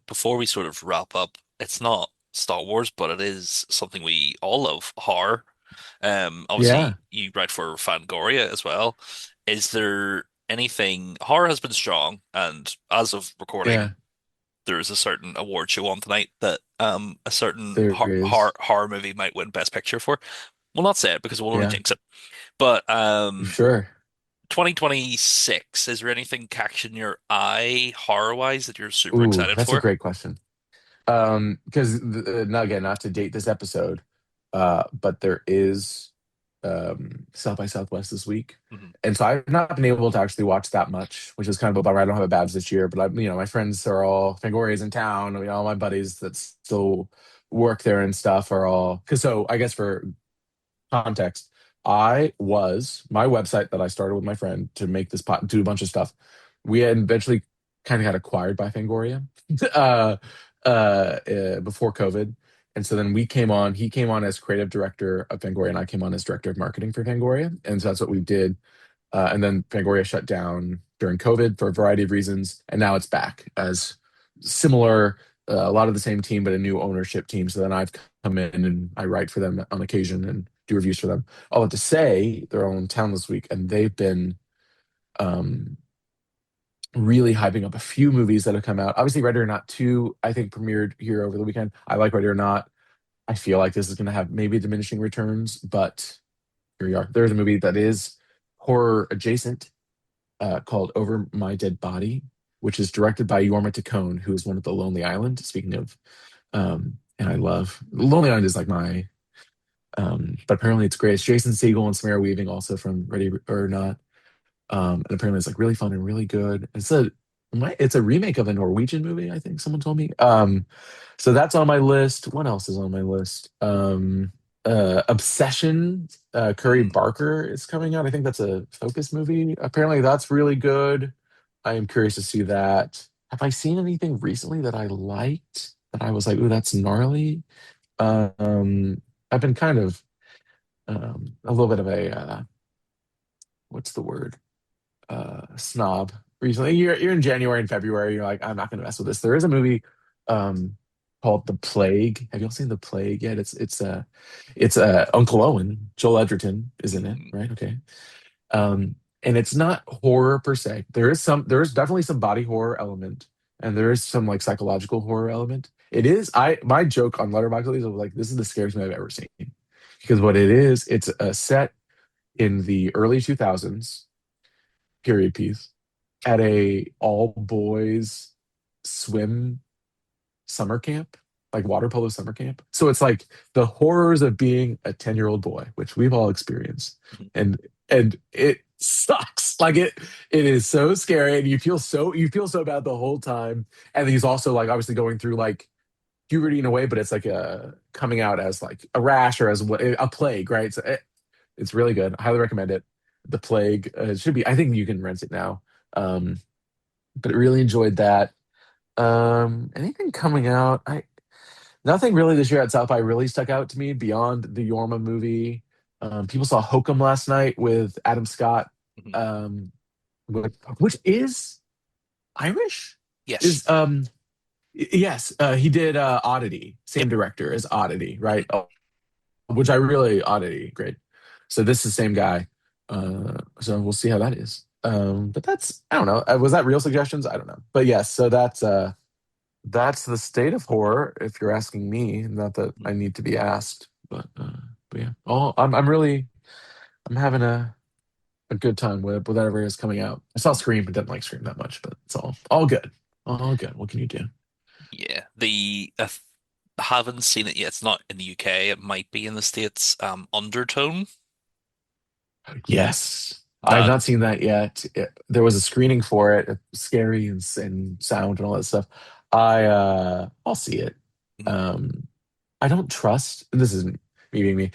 Before we sort of wrap up, it's not Star Wars, but it is something we all love, horror. Yeah, Obviously, you write for Fangoria as well. Is there anything? Horror has been strong, and as of recording, yeah, there is a certain award show on tonight that a certain there is. horror movie might win Best Picture for. We'll not say it because we'll only Yeah, jinx it. But sure. 2026, is there anything catching your eye horror-wise that you're super Ooh, excited that's a for? great question. Because now again, not to date this episode, but there is South by Southwest this week, Mhm. and so I've not been able to actually watch that much, which is kind of a bummer. I don't have a Babs this year, but my friends are all Fangoria's in town. All my buddies that still work there and stuff are all because so I guess for context, my website that I started with my friend to make this pot do a bunch of stuff. We had eventually kind of got acquired by Fangoria uh, before COVID. And so then we came on, he came on as creative director of Fangoria, and I came on as director of marketing for Fangoria. And so that's what we did. And then Fangoria shut down during COVID for a variety of reasons. And now it's back as similar, a lot of the same team, but a new ownership team. So then I've come in and I write for them on occasion and do reviews for them. All that to say, they're all in town this week, and they've been um, really hyping up a few movies that have come out. Obviously, Ready or Not 2, I think, premiered here over the weekend. I like Ready or Not. I feel like this is going to have maybe diminishing returns, but here we are. There's a movie that is horror adjacent called Over My Dead Body, which is directed by Yorma Taccone, who is one of the Lonely Island. Speaking of, and I love Lonely Island is like my, but apparently it's great. It's Jason Segel and Samara Weaving also from Ready or Not, and apparently it's like really fun and really good. It's a remake of a Norwegian movie, I think someone told me. So that's on my list. What else is on my list? Obsession, Curry Mm. Barker is coming out. I think that's a Focus movie. Apparently that's really good. I am curious to see that. Have I seen anything recently that I liked that I was like, ooh, that's gnarly? Um, I've been kind of a little bit of a what's the word? Snob recently. You're in January and February. You're like, I'm not going to mess with this. There is a movie um, called The Plague. Have you all seen The Plague yet? It's Uncle Owen. Joel Edgerton is in it, Mm. right? Okay. And it's not horror per se. There is definitely some body horror element, and there is some like psychological horror element. It is I my joke on Letterboxd was like, this is the scariest movie I've ever seen, because what it is, it's a set in the early 2000s period piece at a all boys swim summer camp, like water polo summer camp. So it's like the horrors of being a 10-year-old boy, which we've all experienced. Mhm. And it sucks. Like it is so scary, and you feel so bad the whole time. And he's also like obviously going through like puberty in a way, but it's like a coming out as like a rash or as what a plague, right? So it's really good. I highly recommend it. The Plague, it should be. I think you can rent it now. Um, but really enjoyed that. Anything coming out? I Nothing really this year at South by really stuck out to me beyond the Yorma movie. People saw Hokum last night with Adam Scott, Mhm. um, which is Irish. Yes. Is Yes, he did Oddity, Yep. same director as Oddity, Mhm. right? Oh, which I really Oddity, great. So this is the same guy. So we'll see how that is. But that's I don't know. Was that real suggestions? I don't know. But yes, so that's the state of horror, if you're asking me. Not that Mhm. I need to be asked, but yeah. I'm having a good time with whatever is coming out. I saw Scream, but didn't like Scream that much, but it's all good. All good. What can you do? Yeah. I haven't seen it yet. It's not in the UK. It might be in the States. Undertone. Yes. I've That. not seen that yet. There was a screening for it, scary and sound and all that stuff. I'll see it. Mhm. Um, I don't trust, and this isn't me being me.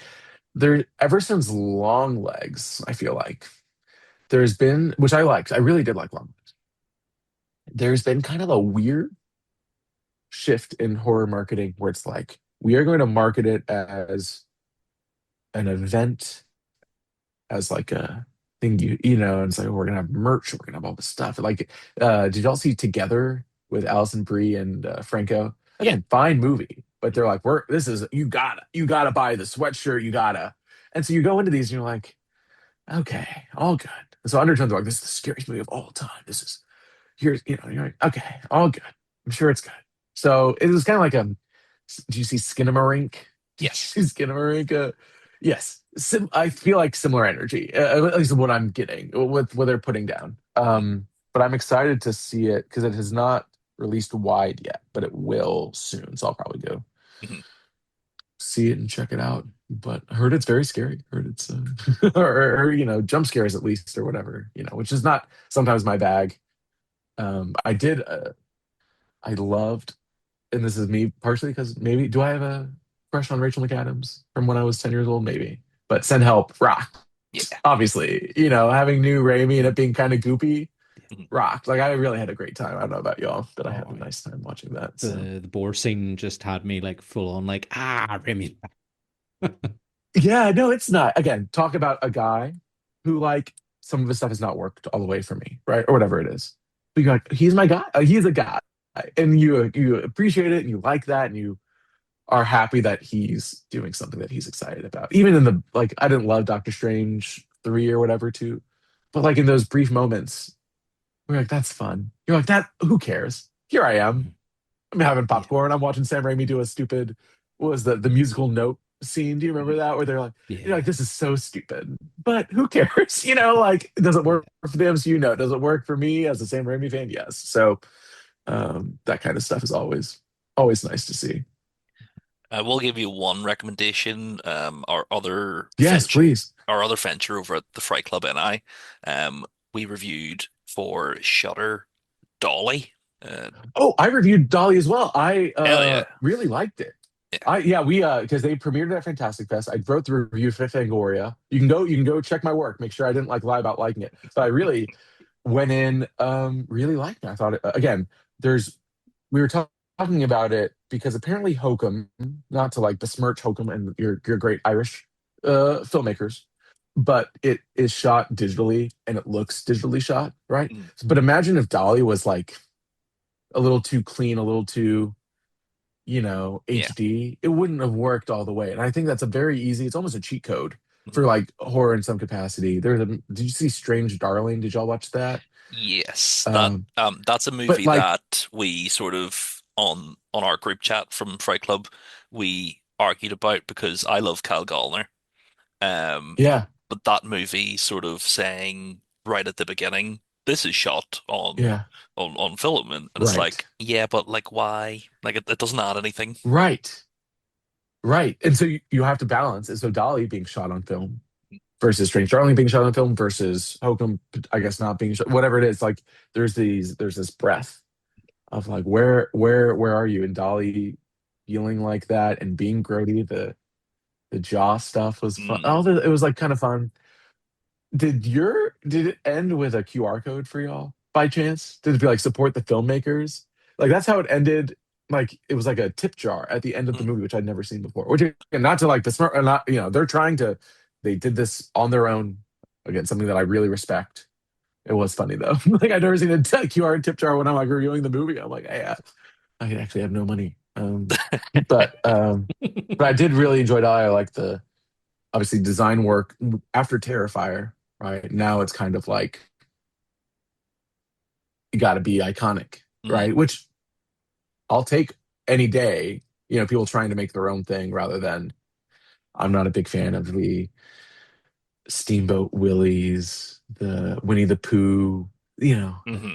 There ever since Long Legs, I feel like there's been, which I liked. I really did like Long Legs. There's been kind of a weird shift in horror marketing where it's like we are going to market it as an event, as like a thing and it's like, oh, we're gonna have merch, we're gonna have all this stuff. Like, did y'all see Together with Alison Brie and Franco? Yeah. Again, fine movie, but they're like, we're this is you gotta buy the sweatshirt, you gotta. And so you go into these and you're like, okay, all good. And so Undertone's like, this is the scariest movie of all time. This is here's you're like, okay, all good. I'm sure it's good. So it was kind of like do you see Skinamarink? Did you Yes. see Skinamarink? Yes. I feel like similar energy, at least what I'm getting with what they're putting down. Mhm. But I'm excited to see it because it has not released wide yet, but it will soon. So I'll probably go Mhm. see it and check it out. But I heard it's very scary. Heard it's or jump scares at least or whatever, which is not sometimes my bag. I did. I loved, and this is me partially because maybe do I have a crush on Rachel McAdams from when I was 10 years old? Maybe. But Send Help rocked. Yeah. Obviously, having new Raimi and it being kind of goopy Mhm. rocked. Like I really had a great time. I don't know about y'all, but I had Oh, a nice time watching that. So the boar scene just had me like full on like Remy. yeah, no, it's not. Again, talk about a guy who like some of his stuff has not worked all the way for me, right? Or whatever it is. But you're like, he's my guy. He's a guy. And you appreciate it and you like that and you are happy that he's doing something that he's excited about. Even in the like, I didn't love Doctor Strange 3 or whatever too, but like in those brief moments, we're like, that's fun. You're like, that. Who cares? Here I am. I'm having Yeah, popcorn. I'm watching Sam Raimi do a stupid. What was the musical note scene? Do you remember Mhm. that where they're like, yeah, this is so stupid, but who cares? Like, does it yeah. work for the MCU? No. Does it work for me as a Sam Raimi fan? Yes. So that kind of stuff is always nice to see. I will give you one recommendation. Yes, please. Our other venture over at the Fright Club NI, we reviewed for Shutter Dolly. Uh, Oh, I reviewed Dolly as well. I hell yeah, really liked it. yeah. We because they premiered it at Fantastic Fest. I wrote the review for Fangoria. You can go check my work. Make sure I didn't like lie about liking it. But I really went in really liked it. I thought again, there's we were talking about it because apparently Hokum, not to like besmirch Hokum and your great Irish filmmakers, but it is shot digitally and it looks digitally shot, right? Mm, But imagine if Dolly was like a little too clean, a little too, yeah. HD, it wouldn't have worked all the way. And I think that's a very easy, it's almost a cheat code Mhm. for like horror in some capacity. Did you see Strange Darling? Did y'all watch that? Yes, Um, that's a but movie like, that we sort of on our group chat from Fright Club we argued about because I love Kyle Gallner. Um, yeah, but that movie sort of saying right at the beginning, this is shot yeah, on film, and it's right, like, yeah, but like why? Like it doesn't add anything. right, right. And so you have to balance. And so Dolly being shot on film versus Strange Darling being shot on film versus Hokum, I guess not being shot, whatever it is. Like there's this breath of like where are you? And Dolly feeling like that and being grody. The jaw stuff was fun. Mm, It was like kind of fun. Did it end with a QR code for y'all by chance? Did it be like support the filmmakers? Like that's how it ended. Like it was like a tip jar at the end of the mm. movie, which I'd never seen before. Which again, not to like the smart, not they're trying to. They did this on their own. Again, something that I really respect. It was funny though. Like I'd never seen a QR tip jar when I'm like reviewing the movie. I'm like, hey, I actually have no money. But um, but I did really enjoy it. I like the obviously design work after Terrifier, right? Now it's kind of like you got to be iconic, Mm. right? Which I'll take any day. People trying to make their own thing rather than I'm not a big fan of the Steamboat Willies, the Winnie the Pooh, Hmm.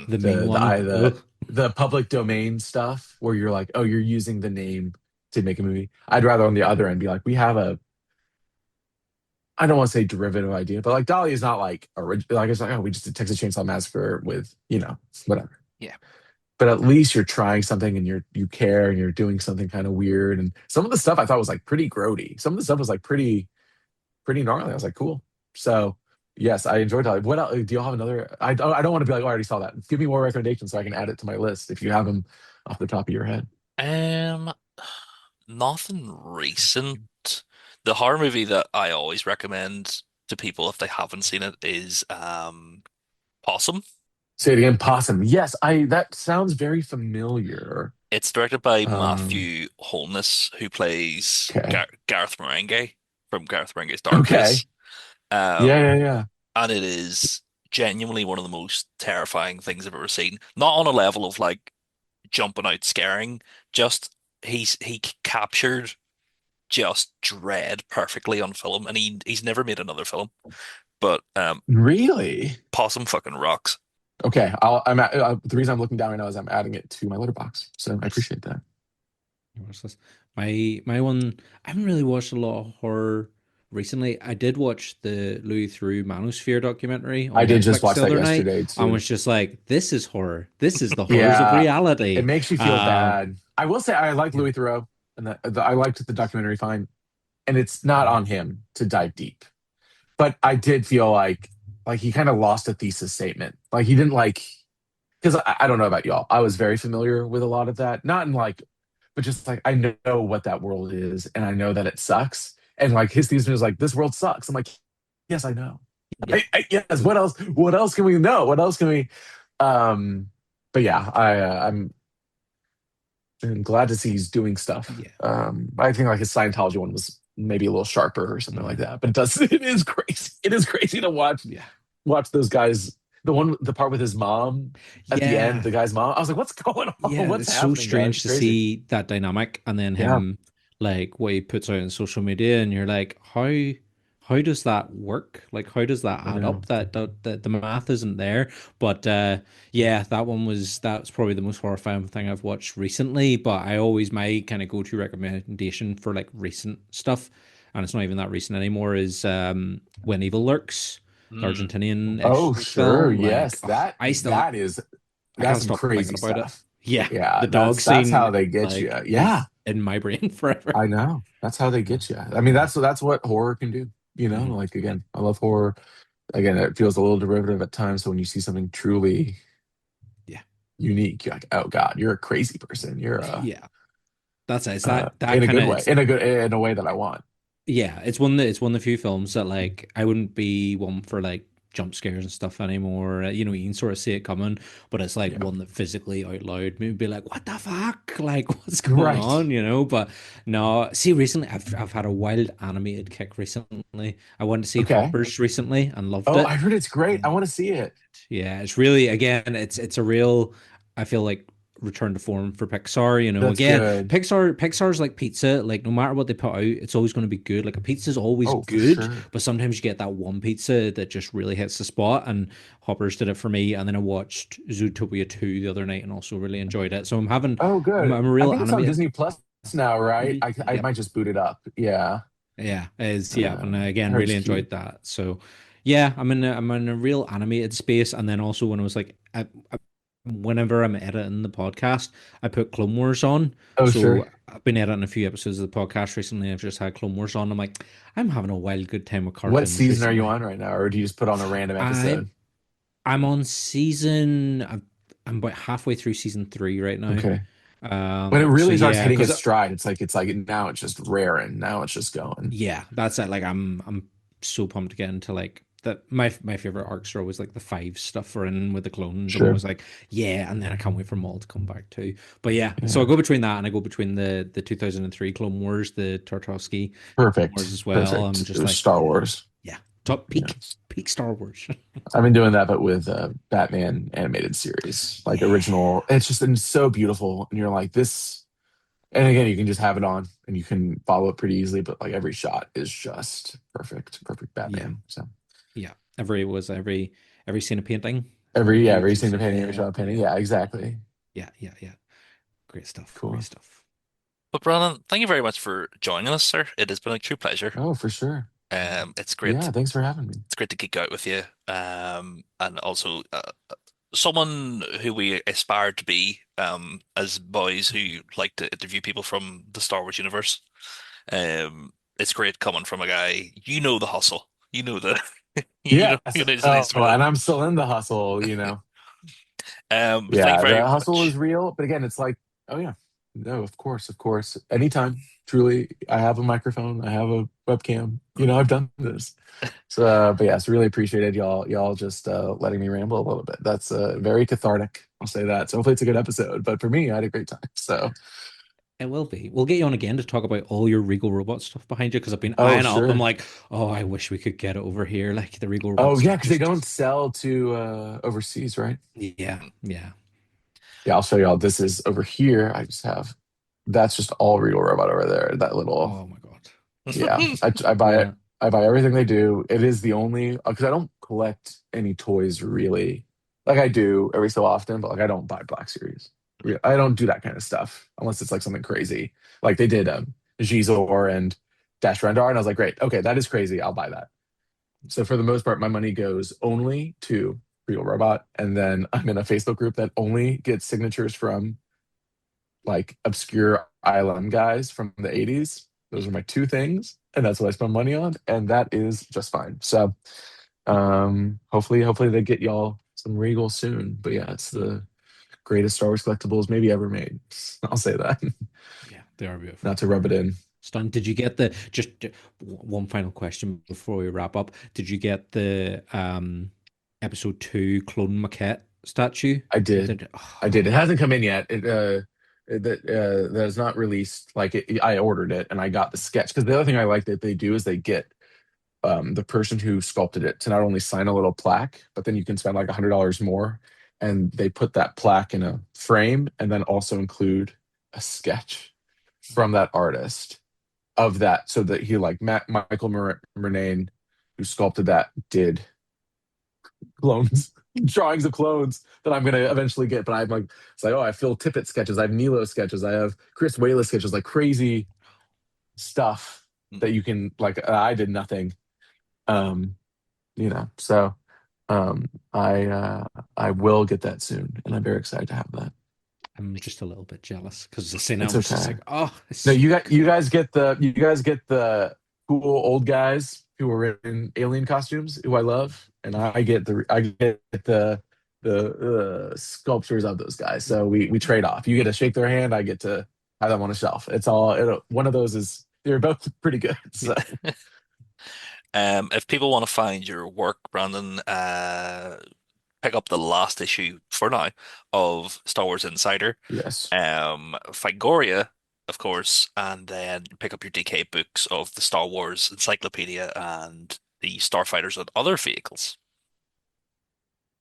The main the one. I Oh, the public domain stuff where you're like, oh, you're using the name to make a movie. I'd rather on the other end be like, we have a I don't want to say derivative idea, but like Dolly is not like original. Like it's like, oh, we just did Texas Chainsaw Massacre with, whatever. Yeah. But at least you're trying something and you care and you're doing something kind of weird. And some of the stuff I thought was like pretty grody. Some of the stuff was like pretty gnarly. I was like, cool. So yes, I enjoyed Dolly. What else, do you all have another? I don't want to be like, oh, I already saw that. Give me more recommendations so I can add it to my list if you have them off the top of your head. Um, Nothing recent. The horror movie that I always recommend to people if they haven't seen it is Possum. Say it again, Possum. Yes, I that sounds very familiar. It's directed by Um, Matthew Holness, who plays okay. Gareth Marenghi from Gareth Marenghi's Dark Okay. Place. Yeah, Um, yeah, yeah. and it is genuinely one of the most terrifying things I've ever seen. Not on a level of like jumping out scaring, just he captured just dread perfectly on film, and he's never made another film. But Really? Possum fucking rocks. Okay. The reason I'm looking down right now is I'm adding it to my letterbox. So I Nice. appreciate that. what's this? My one. I haven't really watched a lot of horror recently. I did watch the Louis Theroux Manosphere documentary I on did just Netflix watch the that other night, yesterday and too. was just like, "This is horror. This is the horrors of Yeah, it reality." makes you feel Um, bad. I will say I like yeah. Louis Theroux, and I liked the documentary fine. And it's not Mhm. on him to dive deep, but I did feel like he kind of lost a thesis statement. Like he didn't like because I don't know about y'all. I was very familiar with a lot of that, not in like, but just like I know what that world is, and I know that it sucks. And like his thesis was like, "This world sucks." I'm like, "Yes, I know. Yeah. Yes. What else? What else can we know? What else can we?" Um, but yeah, I'm glad to see he's doing stuff. Yeah. I think like his Scientology one was maybe a little sharper or something like Mhm. that. But it does. It is crazy. It is crazy to Yeah. watch those guys. The part with his mom at the end, Yeah. the guy's mom. I was like, what's going on? Yeah, What's it's so happening, guys? strange It's to crazy. see that dynamic and then Yeah. him like what he puts out on social media and you're like, how does that work? Like how does that I add know. up? That the math isn't there. But yeah, that's probably the most horrifying thing I've watched recently. But I always my kind of go-to recommendation for like recent stuff, and it's not even that recent anymore, is When Evil Lurks, the Mm. Argentinian-ish Oh, sure. film. Like, Yes. oh, I That's can't some stop crazy thinking about it. stuff. Yeah, Yeah, the dog that's scene how they get you. like Yeah, is in my brain forever. I know. That's how they get you. I mean, Yeah. that's what horror can do. Mhm. Like again, I love horror. Again, it feels a little derivative at times. So when you see something truly Yeah. unique, you're like, oh God, you're a crazy person. You're Yeah. That's it. It's that in a kind good of way, it's in a way that I want. yeah, it's one of the few films that like I wouldn't be one for like jump scares and stuff anymore. You can sort of see it coming, but it's like Yeah. one that physically out loud maybe be like, "What the fuck? Like, what's going Right. on?" But no. See, recently I've had a wild animated kick recently. I went to see Okay. Hoppers recently and loved Oh, it. I heard it's great. Yeah. I want to see it. Yeah, it's really, again, it's a real, I feel like, return to form for Pixar. That's Again, good. Pixar's like pizza. Like no matter what they put out, it's always going to be good. Like a pizza's always Oh, for good, sure. but sometimes you get that one pizza that just really hits the spot. And Hoppers did it for me. And then I watched Zootopia 2 the other night and also really enjoyed it. So Oh, good. I'm a I real think it's on animated. Disney Plus now, right? Mhm. I Yep. might just boot it up. Yeah. Yeah, is yeah, and I again, heard it's really cute. enjoyed that. So, yeah, I'm in a real animated space, and then also when I was like, whenever I'm editing the podcast, I put Clone Wars on. Oh, sure. So I've been editing a few episodes of the podcast recently. I've just had Clone Wars on. I'm like, I'm having a wild good time with What cartoons season are you recently. on right now, or do you just put on a random I episode? I'm on season. I'm about halfway through season 3 right now. Okay. When it So really starts yeah, hitting because its stride, it's like now it's just raring. Now it's just going. yeah, that's it. Like I'm so pumped to get into like that. My favorite arcs are always like the five stuff are in with the clones. I'm Sure. always like, yeah, and then I can't wait for Maul to come back too. But yeah, so I Yeah. go between that and I go between the 2003 Clone Wars, the Tartovsky Clone Wars Perfect. as well. I'm Perfect. It just was like, Star Wars. yeah, top Yeah. peak Star Wars. I've been doing that, but with Batman animated series, like Yeah, original. It's just been so beautiful, and you're like this. And again, you can just have it on, and you can follow it pretty easily. But like every shot is just perfect, perfect yeah, Batman. So yeah. Every scene of painting, every every page scene is of painting, every yeah, shot of painting. yeah, Yeah, exactly. yeah. Great stuff. Great Cool. stuff. But Brandon, thank you very much for joining us, sir. It has been a true pleasure. Oh, for sure. It's great. Yeah, thanks for having me. It's great to geek out with you. And also someone who we aspire to be, as boys who like to interview people from the Star Wars universe. It's great coming from a guy. You know the hustle. You know the Yes. you know these Oh, sort of. and I'm still in the hustle. But thank you Yeah, very the hustle much. is real, but again, it's like, oh yeah, no, of course, of course. Anytime, truly, I have a microphone, I have a webcam. I've done this. So, but yes, really appreciated y'all just letting me ramble a little bit. That's very cathartic. I'll say that. So hopefully it's a good episode. But for me, I had a great time. So, It will be. We'll get you on again to talk about all your Regal Robot stuff behind you because I've been oh eyeing it up. I'm sure. like, oh, I wish we could get it over here. Like the Regal Robot Oh yeah, stuff. because they Just, don't sell to overseas, right? yeah, yeah. Yeah, I'll show y'all. This is over here. I just have that's just all Real Robot over there. That little Oh my God. yeah. I buy it. Yeah. I buy everything they do. It is the only because I don't collect any toys really. Like I do every so often, but like I don't buy Black Series. I don't do that kind of stuff unless it's like something crazy. Like they did Gizor and Dash Rendar, and I was like, great, okay, that is crazy. I'll buy that. So for the most part, my money goes only to Real Robot, and then I'm in a Facebook group that only gets signatures from like obscure ILM guys from the 80s. Those are my two things, and that's what I spend money on, and that is just fine. So hopefully they get y'all some Regal soon. But yeah, it's the greatest Star Wars collectibles maybe ever made. I'll say that. Yeah, they are beautiful. Not to rub it in. Stun, did you get the one final question before we wrap up? Did you get the episode 2 clone maquette statue? I did. Did I did. It hasn't come in yet. That is not released. Like I ordered it and I got the sketch because the other thing I like that they do is they get the person who sculpted it to not only sign a little plaque, but then you can spend like $100 more, and they put that plaque in a frame and then also include a sketch from that artist of that, so that he like Michael Murnane, who sculpted that, did clones, drawings of clones that I'm gonna eventually get. But I'm like, it's like, oh, I have Phil Tippett sketches, I have Nilo sketches, I have Chris Wayla sketches, like crazy stuff that you can like. I did nothing, um, So I will get that soon, and I'm very excited to have that. I'm just a little bit jealous because the scene I It's was just okay. like, oh, No, it's you guys get the cool old guys who are in alien costumes, who I love, and I get the sculptures of those guys. So we trade off. You get to shake their hand, I get to have them on a shelf. It's all one of those is they're both pretty good. So If people want to find your work, Brandon, pick up the last issue for now of Star Wars Insider, Yes. Fangoria, of course, and then pick up your DK books of the Star Wars Encyclopedia and the Starfighters and other vehicles.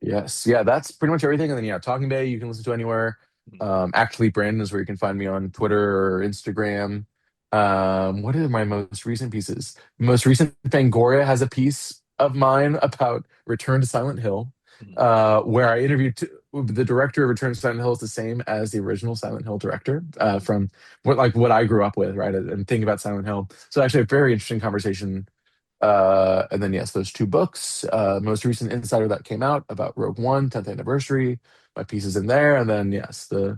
Yes. Yeah, that's pretty much everything. And then, yeah, Talking Day, you can listen to anywhere. Actually, Brandon is where you can find me on Twitter or Instagram. What are my most recent pieces? Most recent, Fangoria has a piece of mine about Return to Silent Hill, Mhm. where I interviewed the director of Return to Silent Hill is the same as the original Silent Hill director from what I grew up with, right? And thinking about Silent Hill. So actually, a very interesting conversation and then, yes, those two books. Most recent Insider that came out about Rogue One, 10th anniversary. My pieces in there. And then, yes, the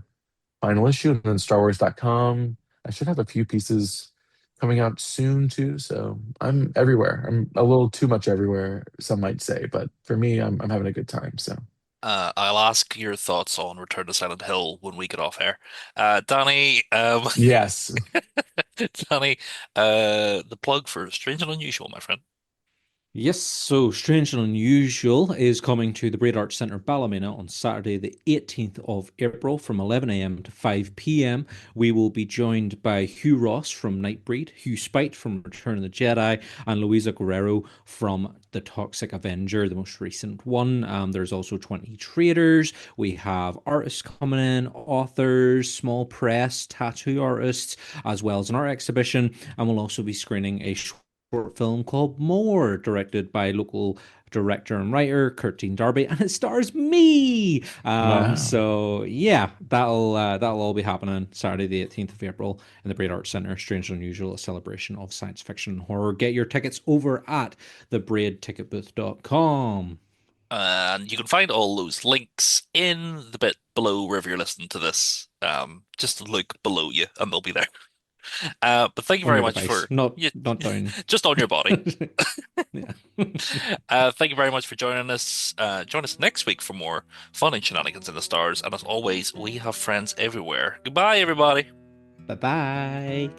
final issue. And then StarWars.com. I should have a few pieces coming out soon, too. So I'm everywhere. I'm a little too much everywhere, some might say. But for me, I'm having a good time. So, I'll ask your thoughts on Return to Silent Hill when we get off air. Danny, yes. Danny, the plug for Strange and Unusual, my friend. Yes, so Strange and Unusual is coming to the Braid Arts Centre Ballymena on Saturday, the 18th of April from 11 a.m. to 5 p.m. We will be joined by Hugh Ross from Nightbreed, Hugh Spite from Return of the Jedi, and Luisa Guerrero from The Toxic Avenger, the most recent one. There's also 20 traders. We have artists coming in, authors, small press, tattoo artists, as well as an art exhibition. And we'll also be screening a short film called More, directed by local director and writer Curtin Darby, and it stars me. Wow. So yeah, that'll all be happening Saturday the 18th of April in the Braid Arts Centre. Strange and Unusual, a celebration of science fiction and horror. Get your tickets over at thebraidticketbooth.com. And you can find all those links in the bit below wherever you're listening to this. Just look below you and they'll be there. But thank you On very your much device, for not you, not down. just on your body. Yeah. Thank you very much for joining us. Join us next week for more fun and shenanigans in the stars. And as always, we have friends everywhere. Goodbye, everybody. Bye bye.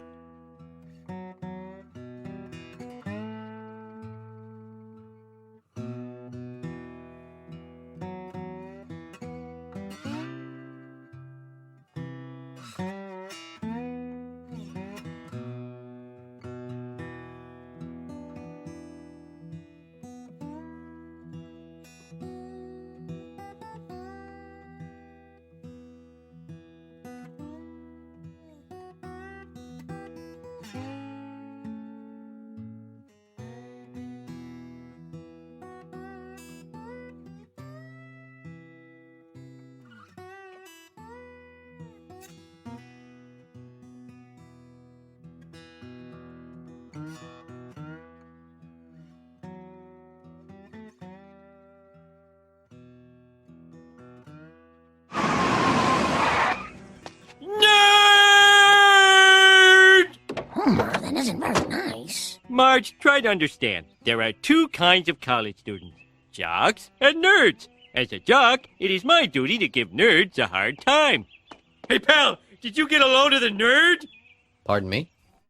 Nerd! Homer, that isn't very nice. Marge, try to understand. There are two kinds of college students, jocks and nerds. As a jock, it is my duty to give nerds a hard time. Hey, pal, did you get a load of the nerd? Pardon me?